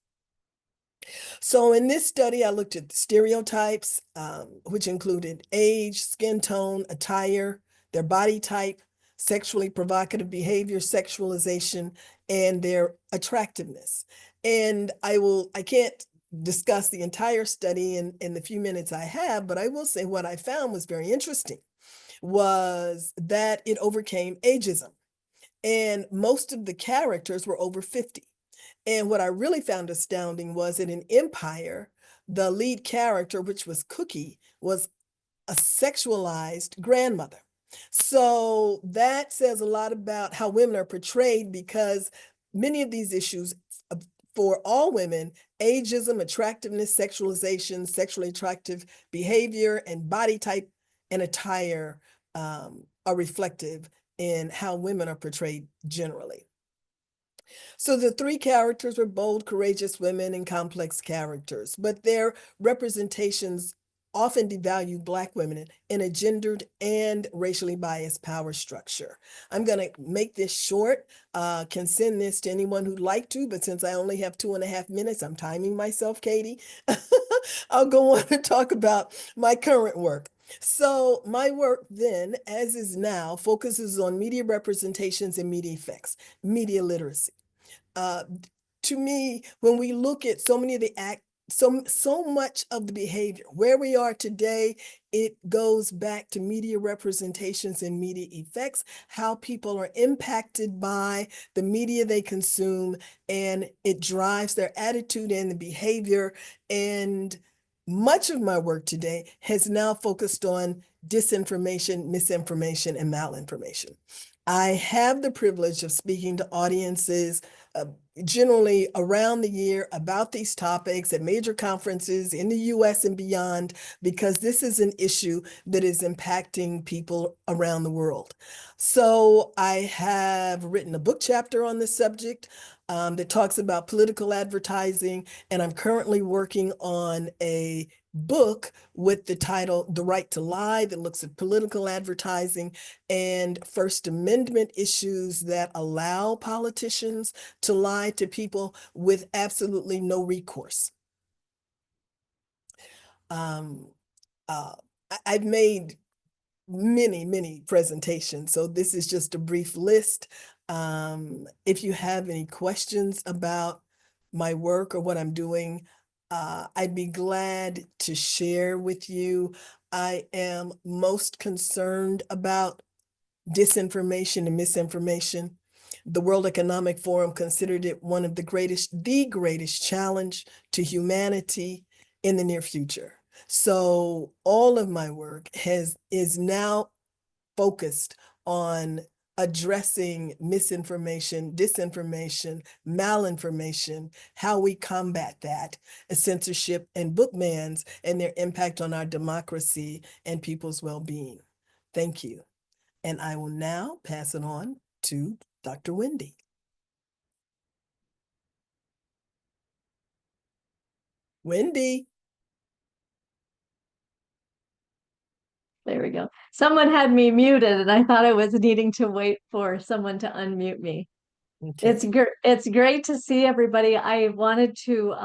So in this study, I looked at the stereotypes, which included age, skin tone, attire, their body type, sexually provocative behavior, sexualization, and their attractiveness. And I can't discuss the entire study in the few minutes I have, but I will say what I found was very interesting was that it overcame ageism. And most of the characters were over 50. And what I really found astounding was that in Empire, the lead character, which was Cookie, was a sexualized grandmother. So that says a lot about how women are portrayed, because many of these issues for all women, ageism, attractiveness, sexualization, sexually attractive behavior, and body type and attire are reflective in how women are portrayed generally. So the 3 characters were bold, courageous women and complex characters, but their representations often devalue Black women in a gendered and racially biased power structure. I'm going to make this short, can send this to anyone who'd like to, but since I only have 2.5 minutes, I'm timing myself, Katie. I'll go on and talk about my current work. So my work then, as is now, focuses on media representations and media effects, media literacy. To me, when we look at so many of the so much of the behavior, where we are today, it goes back to media representations and media effects, how people are impacted by the media they consume, and it drives their attitude and the behavior. And much of my work today has now focused on disinformation, misinformation, and malinformation. I have the privilege of speaking to audiences generally around the year about these topics at major conferences in the US and beyond, because this is an issue that is impacting people around the world. So I have written a book chapter on this subject that talks about political advertising, and I'm currently working on a book with the title The Right to Lie that looks at political advertising and First Amendment issues that allow politicians to lie to people with absolutely no recourse. I've made many presentations, so this is just a brief list. If you have any questions about my work or what I'm doing, I'd be glad to share with you. I am most concerned about disinformation and misinformation. The World Economic Forum considered it one of the greatest challenge to humanity in the near future. So all of my work is now focused on addressing misinformation, disinformation, malinformation, how we combat that, censorship and book bans, and their impact on our democracy and people's well-being. Thank you. And I will now pass it on to Dr. Wendy. Wendy. There we go. Someone had me muted and I thought I was needing to wait for someone to unmute me. Okay. It's great to see everybody. I wanted to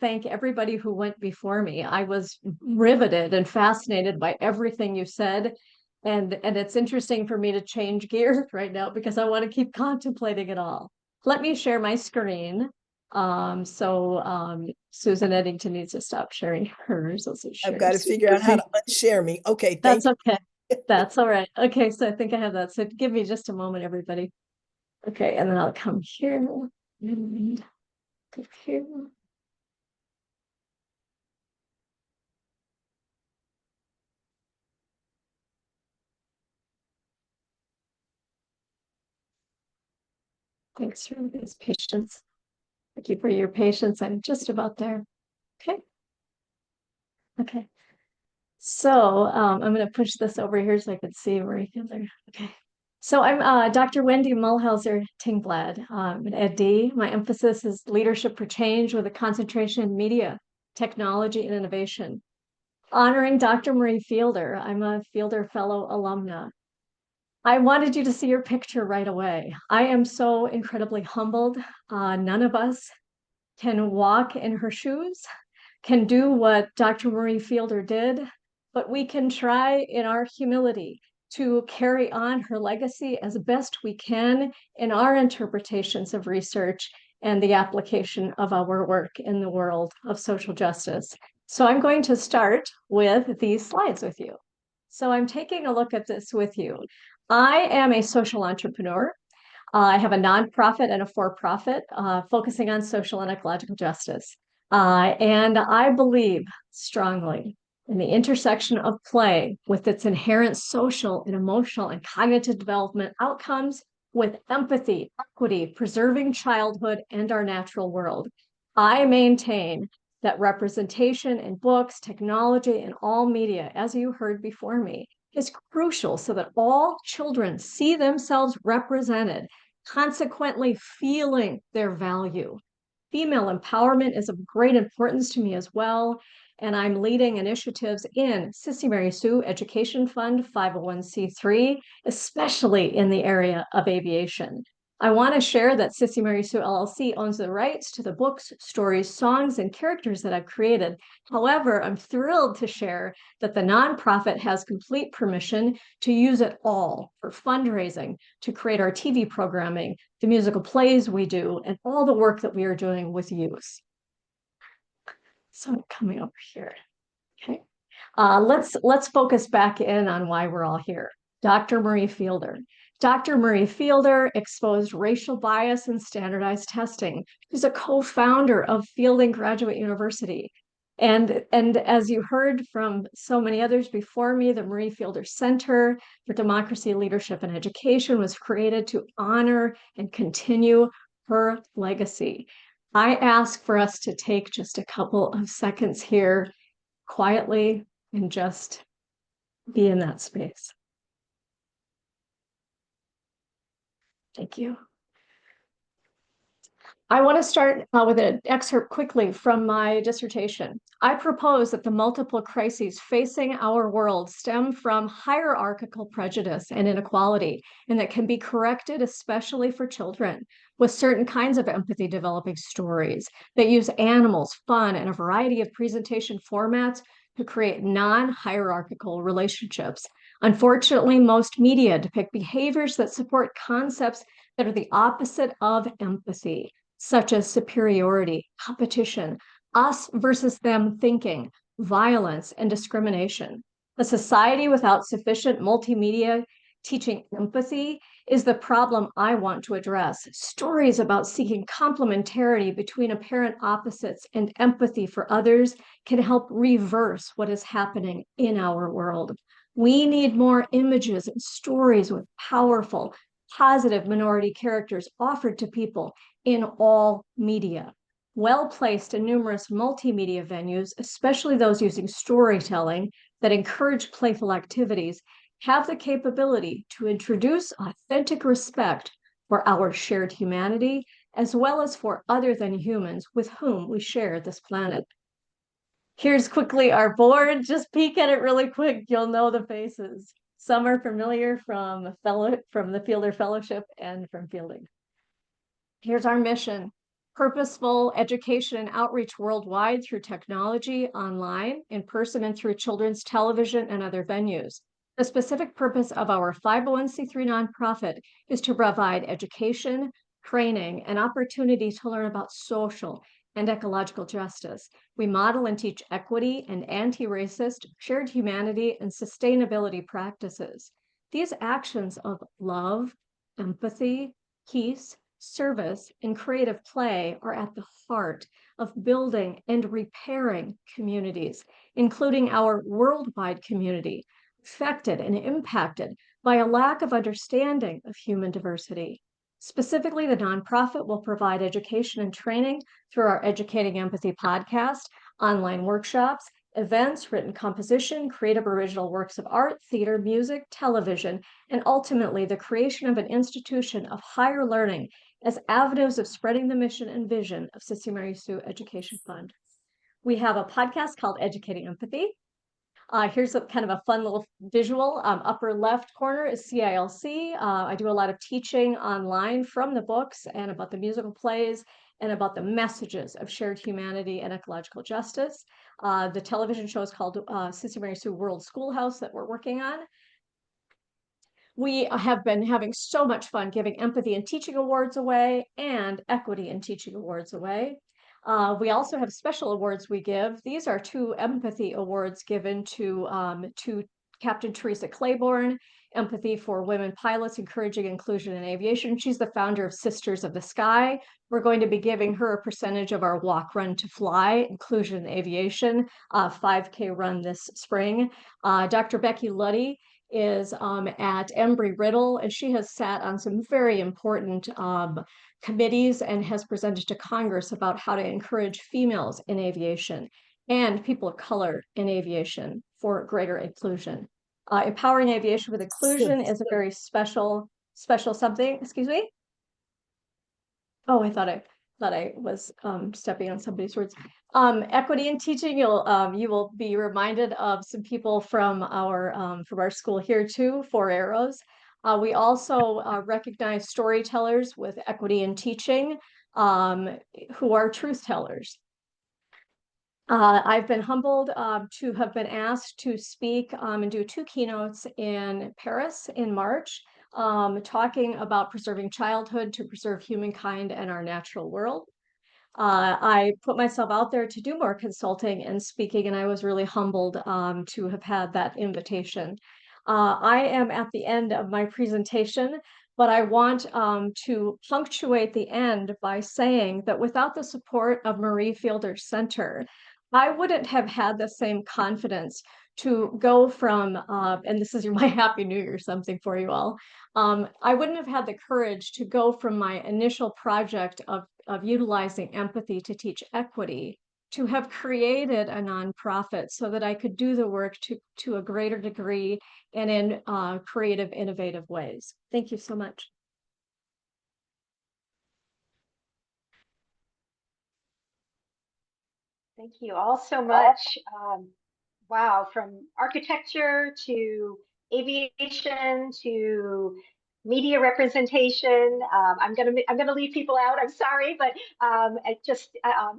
thank everybody who went before me. I was riveted and fascinated by everything you said. And it's interesting for me to change gears right now because I want to keep contemplating it all. Let me share my screen. Susan Eddington needs to stop sharing hers. I've got to figure out how to unshare me. Okay, that's okay. That's all right. Okay, so I think I have that. So give me just a moment, everybody. Okay, and then I'll come here and go here. Thanks for this patience. Thank you for your patience. I'm just about there. Okay. Okay. So I'm going to push this over here so I can see Marie Fielder. Okay. So I'm Dr. Wendy Mulhauser Tingblad, an ED. My emphasis is leadership for change with a concentration in media, technology, and innovation. Honoring Dr. Marie Fielder, I'm a Fielder Fellow alumna. I wanted you to see your picture right away. I am so incredibly humbled. None of us can walk in her shoes, can do what Dr. Marie Fielder did, but we can try in our humility to carry on her legacy as best we can in our interpretations of research and the application of our work in the world of social justice. So I'm going to start with these slides with you. So I'm taking a look at this with you. I am a social entrepreneur. I have a nonprofit and a for-profit focusing on social and ecological justice. And I believe strongly in the intersection of play with its inherent social and emotional and cognitive development outcomes with empathy, equity, preserving childhood and our natural world. I maintain that representation in books, technology, and all media, as you heard before me, is crucial so that all children see themselves represented, consequently feeling their value. Female empowerment is of great importance to me as well, and I'm leading initiatives in Sissy Mary Sue Education Fund 501c3, especially in the area of aviation. I want to share that Sissy Mary Sue LLC owns the rights to the books, stories, songs, and characters that I've created. However, I'm thrilled to share that the nonprofit has complete permission to use it all for fundraising, to create our TV programming, the musical plays we do, and all the work that we are doing with youth. So I'm coming over here. Okay. Let's focus back in on why we're all here. Dr. Marie Fielder. Dr. Marie Fielder exposed racial bias in standardized testing. She's a co-founder of Fielding Graduate University. And as you heard from so many others before me, the Marie Fielder Center for Democracy, Leadership, and Education was created to honor and continue her legacy. I ask for us to take just a couple of seconds here quietly and just be in that space. Thank you. I want to start with an excerpt quickly from my dissertation. I propose that the multiple crises facing our world stem from hierarchical prejudice and inequality, and that can be corrected, especially for children, with certain kinds of empathy developing stories that use animals, fun, and a variety of presentation formats to create non-hierarchical relationships. Unfortunately, most media depict behaviors that support concepts that are the opposite of empathy, such as superiority, competition, us versus them thinking, violence, and discrimination. A society without sufficient multimedia teaching empathy is the problem I want to address. Stories about seeking complementarity between apparent opposites and empathy for others can help reverse what is happening in our world. We need more images and stories with powerful, positive minority characters offered to people in all media. Well-placed in numerous multimedia venues, especially those using storytelling that encourage playful activities, have the capability to introduce authentic respect for our shared humanity, as well as for other than humans with whom we share this planet. Here's quickly our board. Just peek at it really quick. You'll know the faces. Some are familiar from the Fielder Fellowship and from fielding. Here's our mission: purposeful education and outreach worldwide through technology, online, in person, and through children's television and other venues. The specific purpose of our 501c3 nonprofit is to provide education, training, and opportunity to learn about social and ecological justice. We model and teach equity and anti-racist, shared humanity, and sustainability practices. These actions of love, empathy, peace, service, and creative play are at the heart of building and repairing communities, including our worldwide community, affected and impacted by a lack of understanding of human diversity. Specifically, the nonprofit will provide education and training through our Educating Empathy podcast, online workshops, events, written composition, creative original works of art, theater, music, television, and ultimately the creation of an institution of higher learning as avenues of spreading the mission and vision of Sissy Mary Sue Education Fund. We have a podcast called Educating Empathy. Here's a kind of a fun little visual. Upper left corner is CILC. I do a lot of teaching online from the books and about the musical plays and about the messages of shared humanity and ecological justice. The television show is called Sissy Mary Sue World Schoolhouse that we're working on. We have been having so much fun giving Empathy and Teaching Awards away and Equity and Teaching Awards away. We also have special awards we give. These are 2 empathy awards given to Captain Teresa Claiborne, Empathy for Women Pilots, Encouraging Inclusion in Aviation. She's the founder of Sisters of the Sky. We're going to be giving her a percentage of our Walk, Run to Fly, Inclusion in Aviation, 5K run this spring. Dr. Becky Luddy is at Embry-Riddle, and she has sat on some very important committees and has presented to Congress about how to encourage females in aviation and people of color in aviation for greater inclusion. Empowering aviation with inclusion is a very special something. Excuse me? Oh, I thought I was stepping on somebody's words. Equity in teaching, you will be reminded of some people from our school here too, 4 Arrows. We also recognize storytellers with equity in teaching who are truth tellers. I've been humbled to have been asked to speak and do 2 keynotes in Paris in March, talking about preserving childhood to preserve humankind and our natural world. I put myself out there to do more consulting and speaking, and I was really humbled to have had that invitation. I am at the end of my presentation, but I want to punctuate the end by saying that without the support of Marie Fielder Center, I wouldn't have had the same confidence to go from, and this is my Happy New Year, something for you all. I wouldn't have had the courage to go from my initial project of utilizing empathy to teach equity to have created a nonprofit so that I could do the work to a greater degree and in creative, innovative ways. Thank you so much. Thank you all so much. Wow, from architecture to aviation to media representation. I'm gonna leave people out. I'm sorry, but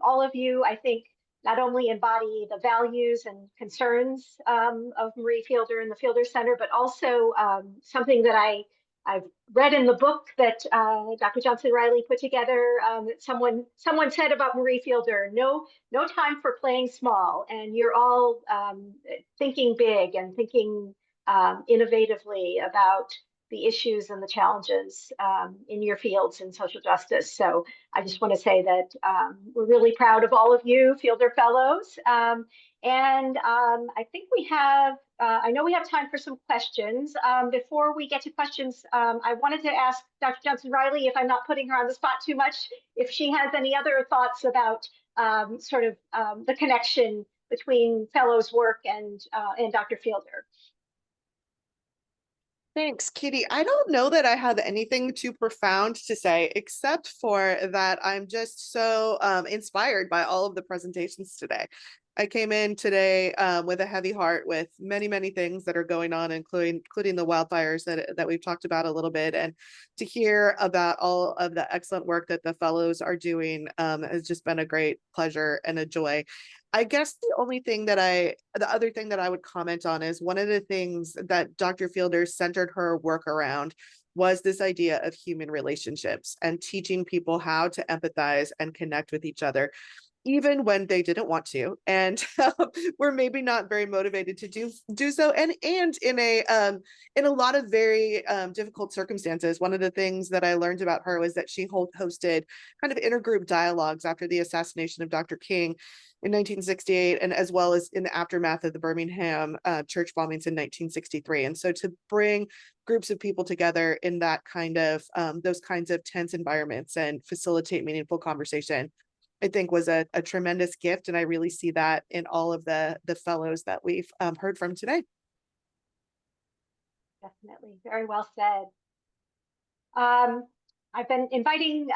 all of you, I think, not only embody the values and concerns of Marie Fielder and the Fielder Center, but also something that I've read in the book that Dr. Johnson Riley put together. That someone said about Marie Fielder, no time for playing small, and you're all thinking big and thinking innovatively about the issues and the challenges in your fields in social justice. So I just want to say that we're really proud of all of you Fielder Fellows. I think we have, I know we have time for some questions. Before we get to questions, I wanted to ask Dr. Johnson Riley, if I'm not putting her on the spot too much, if she has any other thoughts about the connection between Fellows' work and Dr. Fielder. Thanks, Katie. I don't know that I have anything too profound to say, except for that I'm just so inspired by all of the presentations today. I came in today with a heavy heart with many, many things that are going on, including the wildfires that we've talked about a little bit. And to hear about all of the excellent work that the fellows are doing has just been a great pleasure and a joy. I guess the other thing that I would comment on is one of the things that Dr. Fielder centered her work around was this idea of human relationships and teaching people how to empathize and connect with each other, even when they didn't want to, and were maybe not very motivated to do so, and in a lot of very difficult circumstances. One of the things that I learned about her was that she hosted kind of intergroup dialogues after the assassination of Dr. King in 1968, and as well as in the aftermath of the Birmingham church bombings in 1963. And so to bring groups of people together in that kind of those kinds of tense environments and facilitate meaningful conversation, I think was a tremendous gift. And I really see that in all of the fellows that we've heard from today. Definitely, very well said. I've been inviting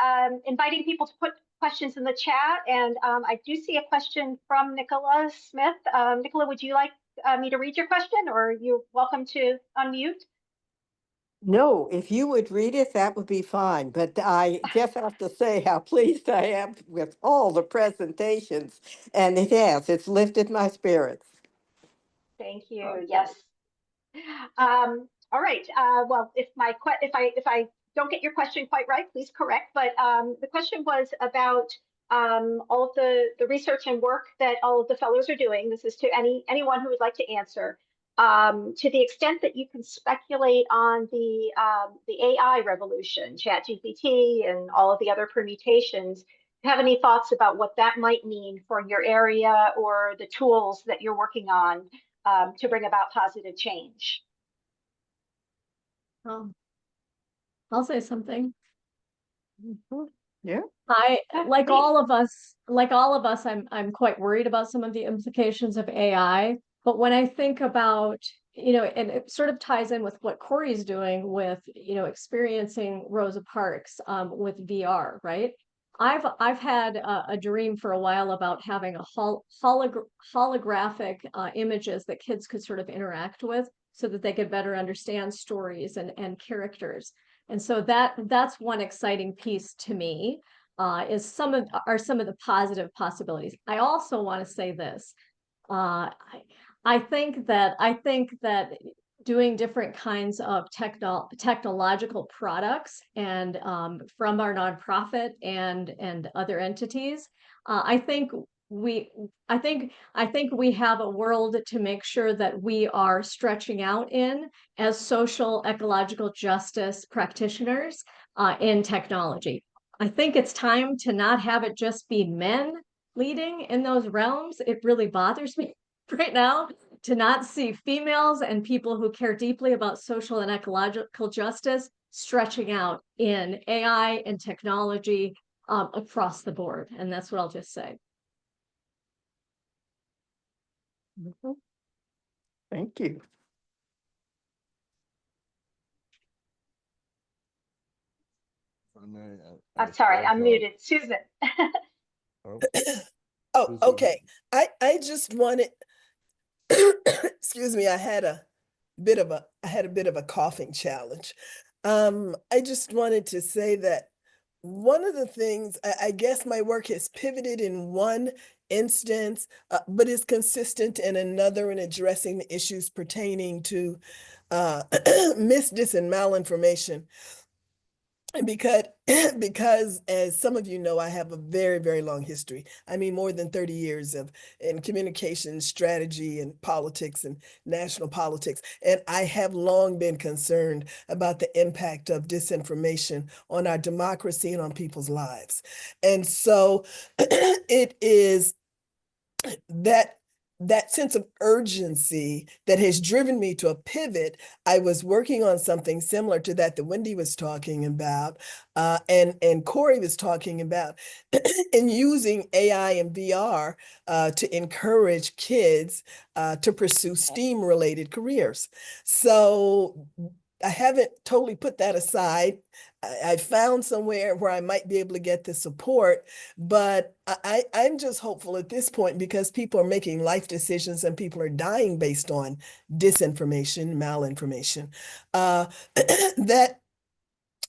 people to put questions in the chat, and I do see a question from Nicola Smith. Nicola, would you like me to read your question, or you're welcome to unmute? No, if you would read it, that would be fine. But I just have to say how pleased I am with all the presentations. And it's lifted my spirits. Thank you. Yes. All right. Well, if I don't get your question quite right, please correct. But the question was about all of the research and work that all of the fellows are doing. This is to anyone who would like to answer. To the extent that you can speculate on the AI revolution, ChatGPT and all of the other permutations, have any thoughts about what that might mean for your area or the tools that you're working on to bring about positive change? I'll say something. Yeah. Like all of us, I'm quite worried about some of the implications of AI. But when I think about, and it sort of ties in with what Corey's doing with, experiencing Rosa Parks with VR, right? I've had a dream for a while about having a holographic images that kids could sort of interact with so that they could better understand stories and characters. And so that's one exciting piece to me, is some of the positive possibilities. I also want to say this. I think that doing different kinds of technological products and from our nonprofit and other entities, I think we have a world to make sure that we are stretching out in as social ecological justice practitioners in technology. I think it's time to not have it just be men leading in those realms, it really bothers me right now to not see females and people who care deeply about social and ecological justice stretching out in AI and technology across the board. And that's what I'll just say. Thank you. If I may, I'm sorry, I'm also- muted. Susan. Oh, Oh, Susan. okay. I just wanted, excuse me, I had a bit of a coughing challenge. I just wanted to say that one of the things, I guess my work has pivoted in one instance, but is consistent in another in addressing the issues pertaining to misdis and malinformation. Because because as some of you know, I have a very, very long history. I mean, more than 30 years in communication strategy and politics and national politics. And I have long been concerned about the impact of disinformation on our democracy and on people's lives. And so it is that sense of urgency that has driven me to a pivot. I was working on something similar to that Wendy was talking about, and Corey was talking about, in using AI and VR to encourage kids to pursue STEAM-related careers. So I haven't totally put that aside. I found somewhere where I might be able to get the support, but I'm just hopeful at this point because people are making life decisions and people are dying based on disinformation, malinformation, that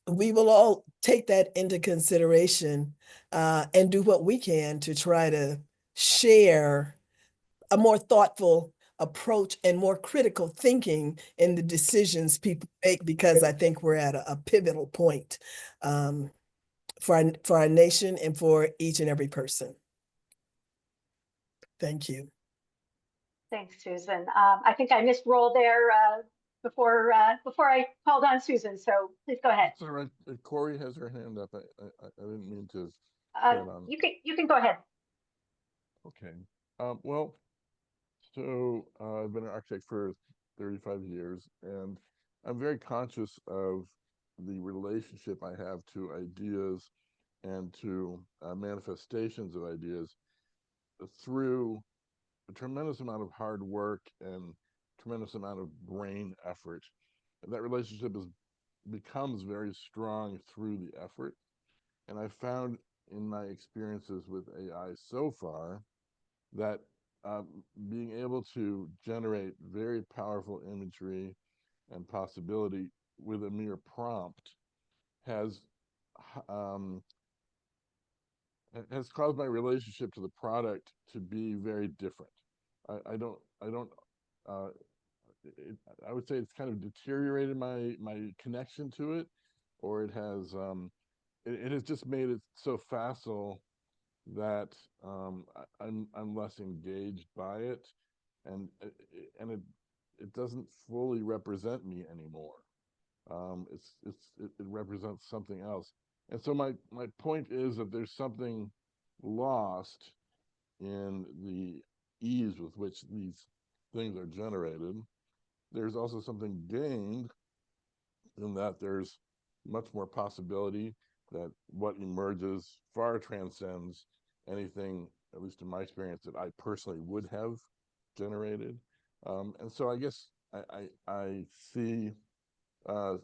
we will all take that into consideration and do what we can to try to share a more thoughtful approach and more critical thinking in the decisions people make, because I think we're at a pivotal point for our nation and for each and every person. Thank you. Thanks, Susan. I think I missed roll there before I called on Susan, so please go ahead. That's all right. Corey has her hand up. I didn't mean to. get on. You can go ahead. Okay. Well, so I've been an architect for 35 years, and I'm very conscious of the relationship I have to ideas and to manifestations of ideas through a tremendous amount of hard work and tremendous amount of brain effort. And that relationship becomes very strong through the effort. And I found in my experiences with AI so far that being able to generate very powerful imagery and possibility with a mere prompt has caused my relationship to the product to be very different. I would say it's kind of deteriorated my connection to it, or it has just made it so facile that I'm less engaged by it, and it doesn't fully represent me anymore. It represents something else. And so my point is that there's something lost in the ease with which these things are generated. There's also something gained in that there's much more possibility that what emerges far transcends anything, at least in my experience, that I personally would have generated. And so I guess I see, at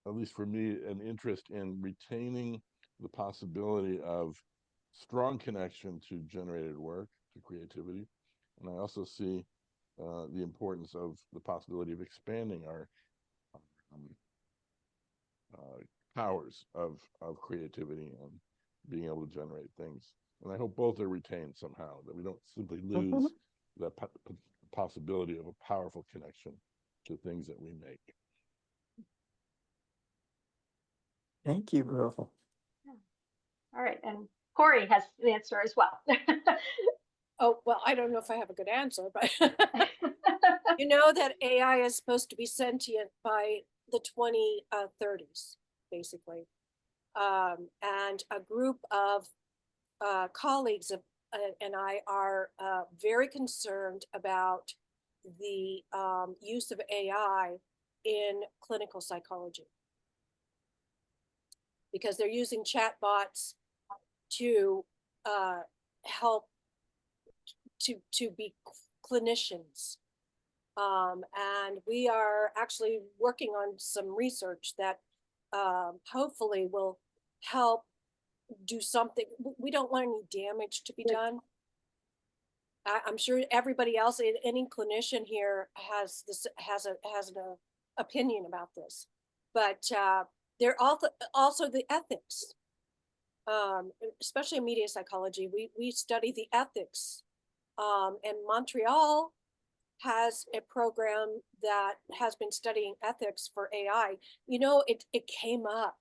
least for me, an interest in retaining the possibility of strong connection to generated work, to creativity. And I also see the importance of the possibility of expanding our powers of creativity and being able to generate things. And I hope both are retained somehow, that we don't simply lose the possibility of a powerful connection to things that we make. Thank you, Rural. All right, and Corey has an answer as well. Oh, well, I don't know if I have a good answer, but you know that AI is supposed to be sentient by the 2030s, basically. And a group of colleagues and I are very concerned about the use of AI in clinical psychology, because they're using chatbots to help to be clinicians. And we are actually working on some research that hopefully will help do something. We don't want any damage to be done. I'm sure everybody else, any clinician here has an opinion about this, but there also the ethics, especially in media psychology. We study the ethics, and Montreal has a program that has been studying ethics for AI. You know, it came up.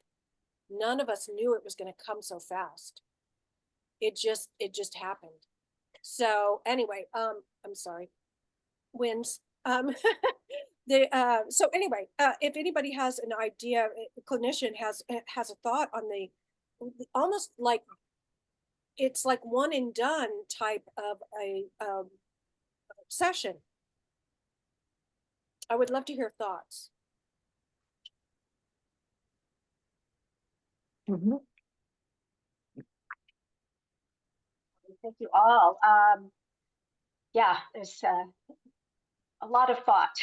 None of us knew it was going to come so fast. It just happened. So anyway, I'm sorry, winds. So anyway, if anybody has an idea, a clinician has a thought on the almost like it's like one and done type of a session, I would love to hear thoughts. Mhm. Thank you all. Yeah, there's a lot of thought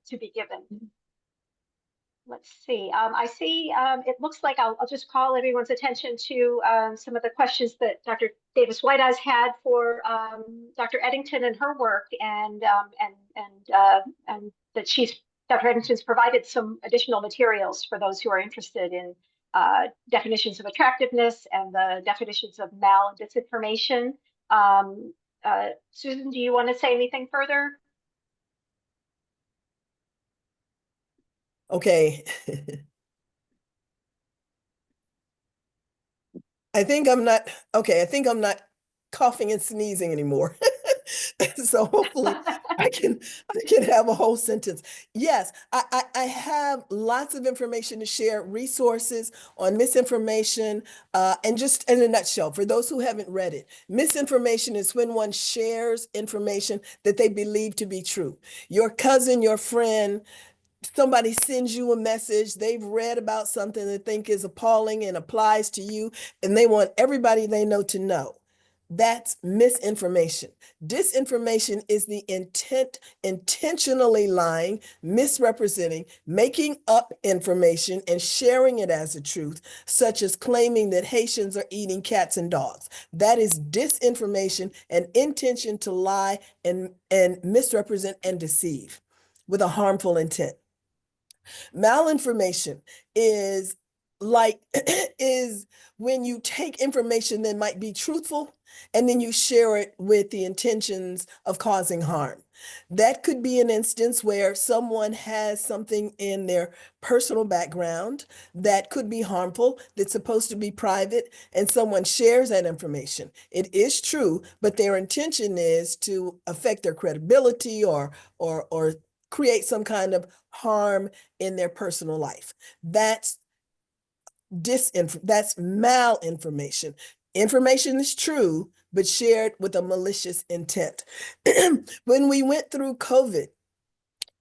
to be given. Let's see. I see it looks like I'll just call everyone's attention to some of the questions that Dr. Davis White has had for Dr. Eddington and her work, and that Dr. Eddington's provided some additional materials for those who are interested in definitions of attractiveness and the definitions of mal and disinformation. Susan, do you want to say anything further? Okay. I think I'm not coughing and sneezing anymore. So hopefully I can have a whole sentence. Yes, I have lots of information to share, resources on misinformation, and just in a nutshell, for those who haven't read it, misinformation is when one shares information that they believe to be true. Your cousin, your friend, somebody sends you a message, they've read about something they think is appalling and applies to you, and they want everybody they know to know. That's misinformation. Disinformation is the intentionally lying, misrepresenting, making up information and sharing it as a truth, such as claiming that Haitians are eating cats and dogs. That is disinformation and intention to lie and misrepresent and deceive with a harmful intent. Malinformation is like is when you take information that might be truthful and then you share it with the intentions of causing harm. That could be an instance where someone has something in their personal background that could be harmful, that's supposed to be private, and someone shares that information. It is true, but their intention is to affect their credibility or create some kind of harm in their personal life. That's malinformation. Information is true, but shared with a malicious intent. When we went through COVID,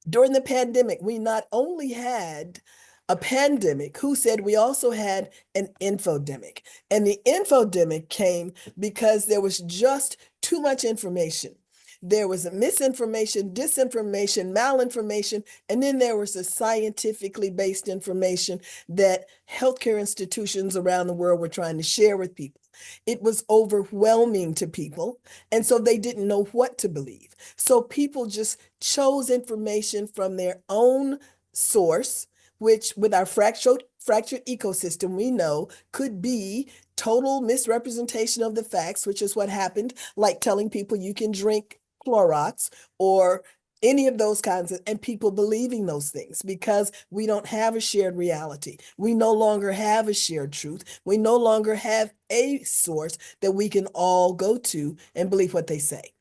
during the pandemic, we not only had a pandemic, who said we also had an infodemic. And the infodemic came because there was just too much information. There was a misinformation, disinformation, malinformation, and then there was the scientifically based information that healthcare institutions around the world were trying to share with people. It was overwhelming to people, and so they didn't know what to believe. So people just chose information from their own source, which with our fractured ecosystem, we know could be total misrepresentation of the facts, which is what happened, like telling people you can drink Clorox or any of those kinds of, and people believing those things because we don't have a shared reality. We no longer have a shared truth. We no longer have a source that we can all go to and believe what they say.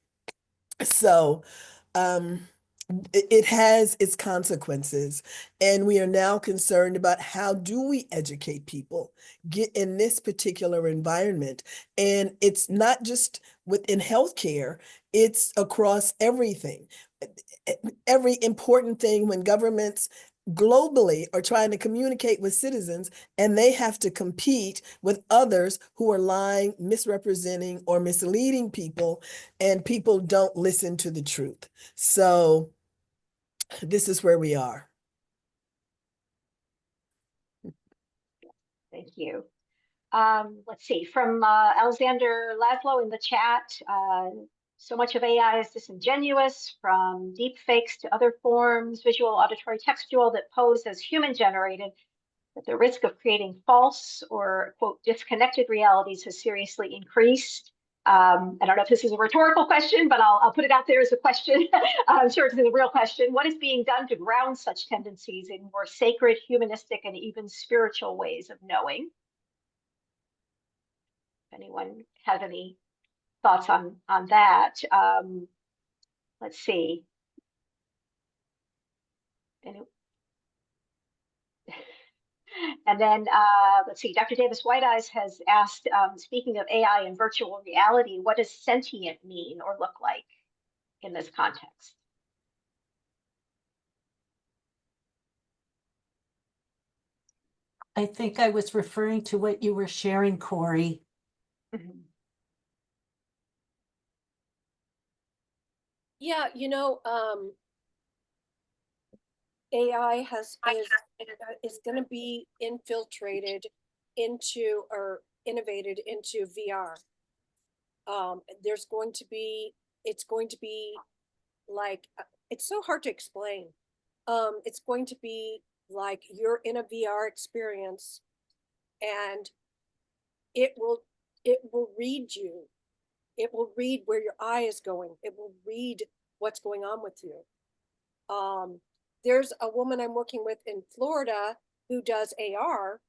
So it has its consequences, and we are now concerned about how do we educate people get in this particular environment. And it's not just within healthcare, it's across everything. Every important thing when governments globally are trying to communicate with citizens, and they have to compete with others who are lying, misrepresenting, or misleading people, and people don't listen to the truth. So this is where we are. Thank you. Let's see, from Alexander Laszlo in the chat, so much of AI is disingenuous, from deep fakes to other forms, visual, auditory, textual, that pose as human generated, that the risk of creating false or, quote, disconnected realities has seriously increased. I don't know if this is a rhetorical question, but I'll put it out there as a question. I'm sure it's a real question. What is being done to ground such tendencies in more sacred, humanistic, and even spiritual ways of knowing? If anyone has any thoughts on that. Let's see. And then let's see, Dr. Davis Whiteeyes has asked, speaking of AI and virtual reality, what does sentient mean or look like in this context? I think I was referring to what you were sharing, Corey. Mm-hmm. Yeah, AI is going to be infiltrated into or innovated into VR. It's going to be like, it's so hard to explain. It's going to be like you're in a VR experience, and it will read you. It will read where your eye is going. It will read what's going on with you. There's a woman I'm working with in Florida who does AR,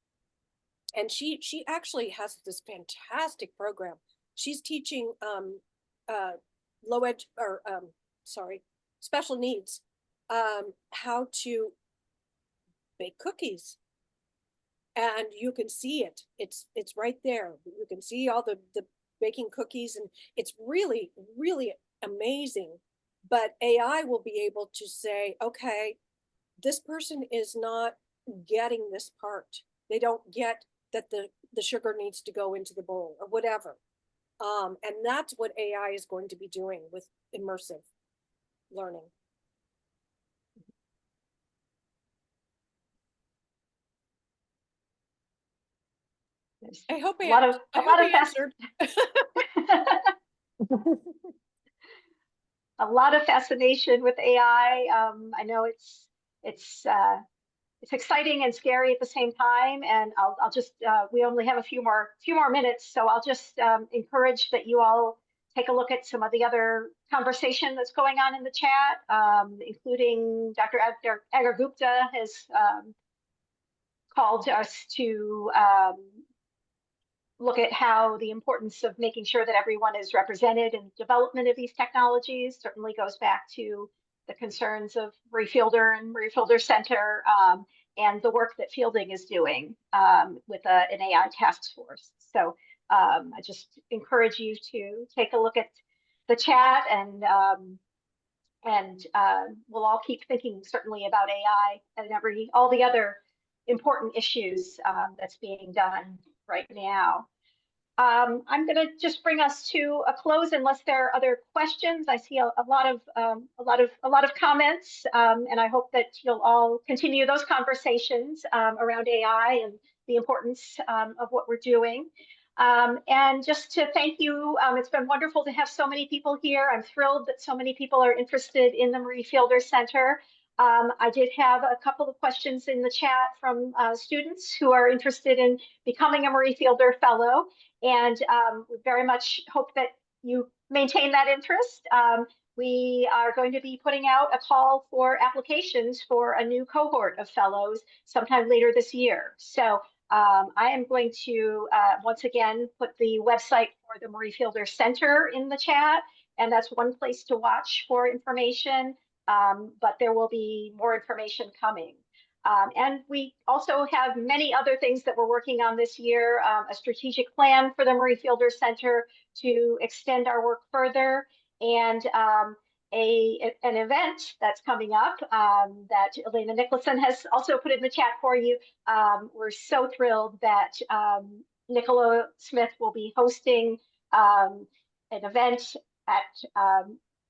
and she actually has this fantastic program. She's teaching special needs how to bake cookies, and you can see it. It's right there. You can see all the baking cookies, and it's really, really amazing. But AI will be able to say, okay, this person is not getting this part. They don't get that the sugar needs to go into the bowl or whatever. And that's what AI is going to be doing with immersive learning. I hope I answered. A lot of fascination with AI. I know it's exciting and scary at the same time. And I'll just we only have a few more minutes, so I'll just encourage that you all take a look at some of the other conversation that's going on in the chat, including Dr. Agar Gupta has called us to look at how the importance of making sure that everyone is represented in the development of these technologies certainly goes back to the concerns of Marie Fielder and Marie Fielder Center, and the work that Fielding is doing with an AI task force. So I just encourage you to take a look at the chat, and we'll all keep thinking certainly about AI and all the other important issues that's being done right now. I'm going to just bring us to a close unless there are other questions. I see a lot of comments, and I hope that you'll all continue those conversations around AI and the importance of what we're doing. And just to thank you, it's been wonderful to have so many people here. I'm thrilled that so many people are interested in the Marie Fielder Center. I did have a couple of questions in the chat from students who are interested in becoming a Marie Fielder Fellow, and we very much hope that you maintain that interest. We are going to be putting out a call for applications for a new cohort of fellows sometime later this year. So I am going to once again put the website for the Marie Fielder Center in the chat, and that's one place to watch for information. but there will be more information coming. And we also have many other things that we're working on this year, a strategic plan for the Marie Fielder Center to extend our work further, and an event that's coming up that Elena Nicholson has also put in the chat for you. We're so thrilled that Nicola Smith will be hosting an event at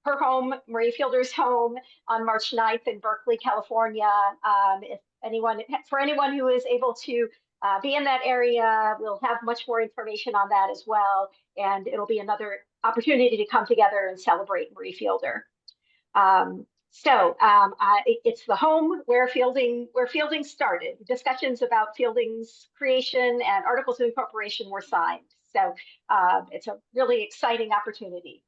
her home, Marie Fielder's home, on March 9th in Berkeley, California. For anyone who is able to be in that area, we'll have much more information on that as well. And it'll be another opportunity to come together and celebrate Marie Fielder. It's the home where Fielding started. Discussions about Fielding's creation and articles of incorporation were signed. So it's a really exciting opportunity.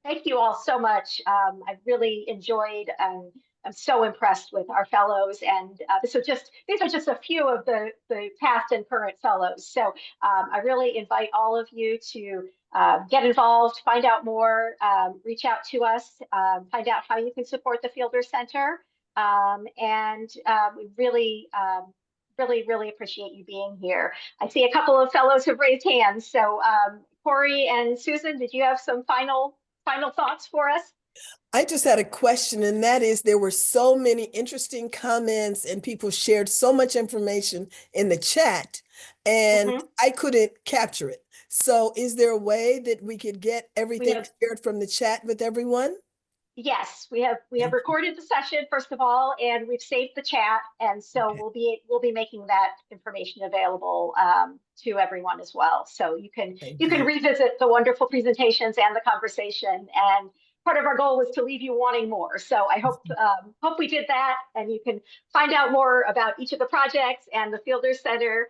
Thank you all so much. I've really enjoyed and I'm so impressed with our fellows. And these are just a few of the past and current fellows. So I really invite all of you to get involved, find out more, reach out to us, find out how you can support the Fielder Center. We really appreciate you being here. I see a couple of fellows have raised hands. So Corey and Susan, did you have some final thoughts for us? I just had a question, and that is, there were so many interesting comments and people shared so much information in the chat, and I couldn't capture it. So is there a way that we could get everything shared from the chat with everyone? Yes, we have recorded the session, first of all, and we've saved the chat. And so we'll be making that information available to everyone as well. So you can revisit the wonderful presentations and the conversation. And part of our goal was to leave you wanting more. So I hope we did that, and you can find out more about each of the projects and the Fielder Center.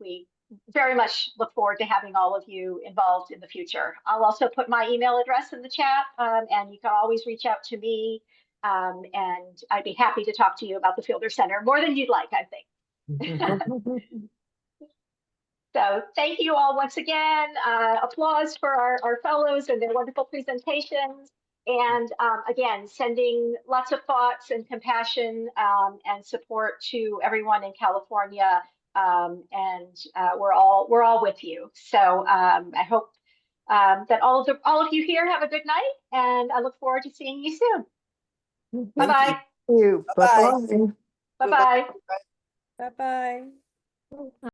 We very much look forward to having all of you involved in the future. I'll also put my email address in the chat, and you can always reach out to me, and I'd be happy to talk to you about the Fielder Center more than you'd like, I think. So thank you all once again. Applause for our fellows and their wonderful presentations. And again, sending lots of thoughts and compassion and support to everyone in California. We're all with you. So I hope that all of you here have a good night, and I look forward to seeing you soon. Bye-bye. Thank you. Bye-bye. Bye-bye. Bye-bye.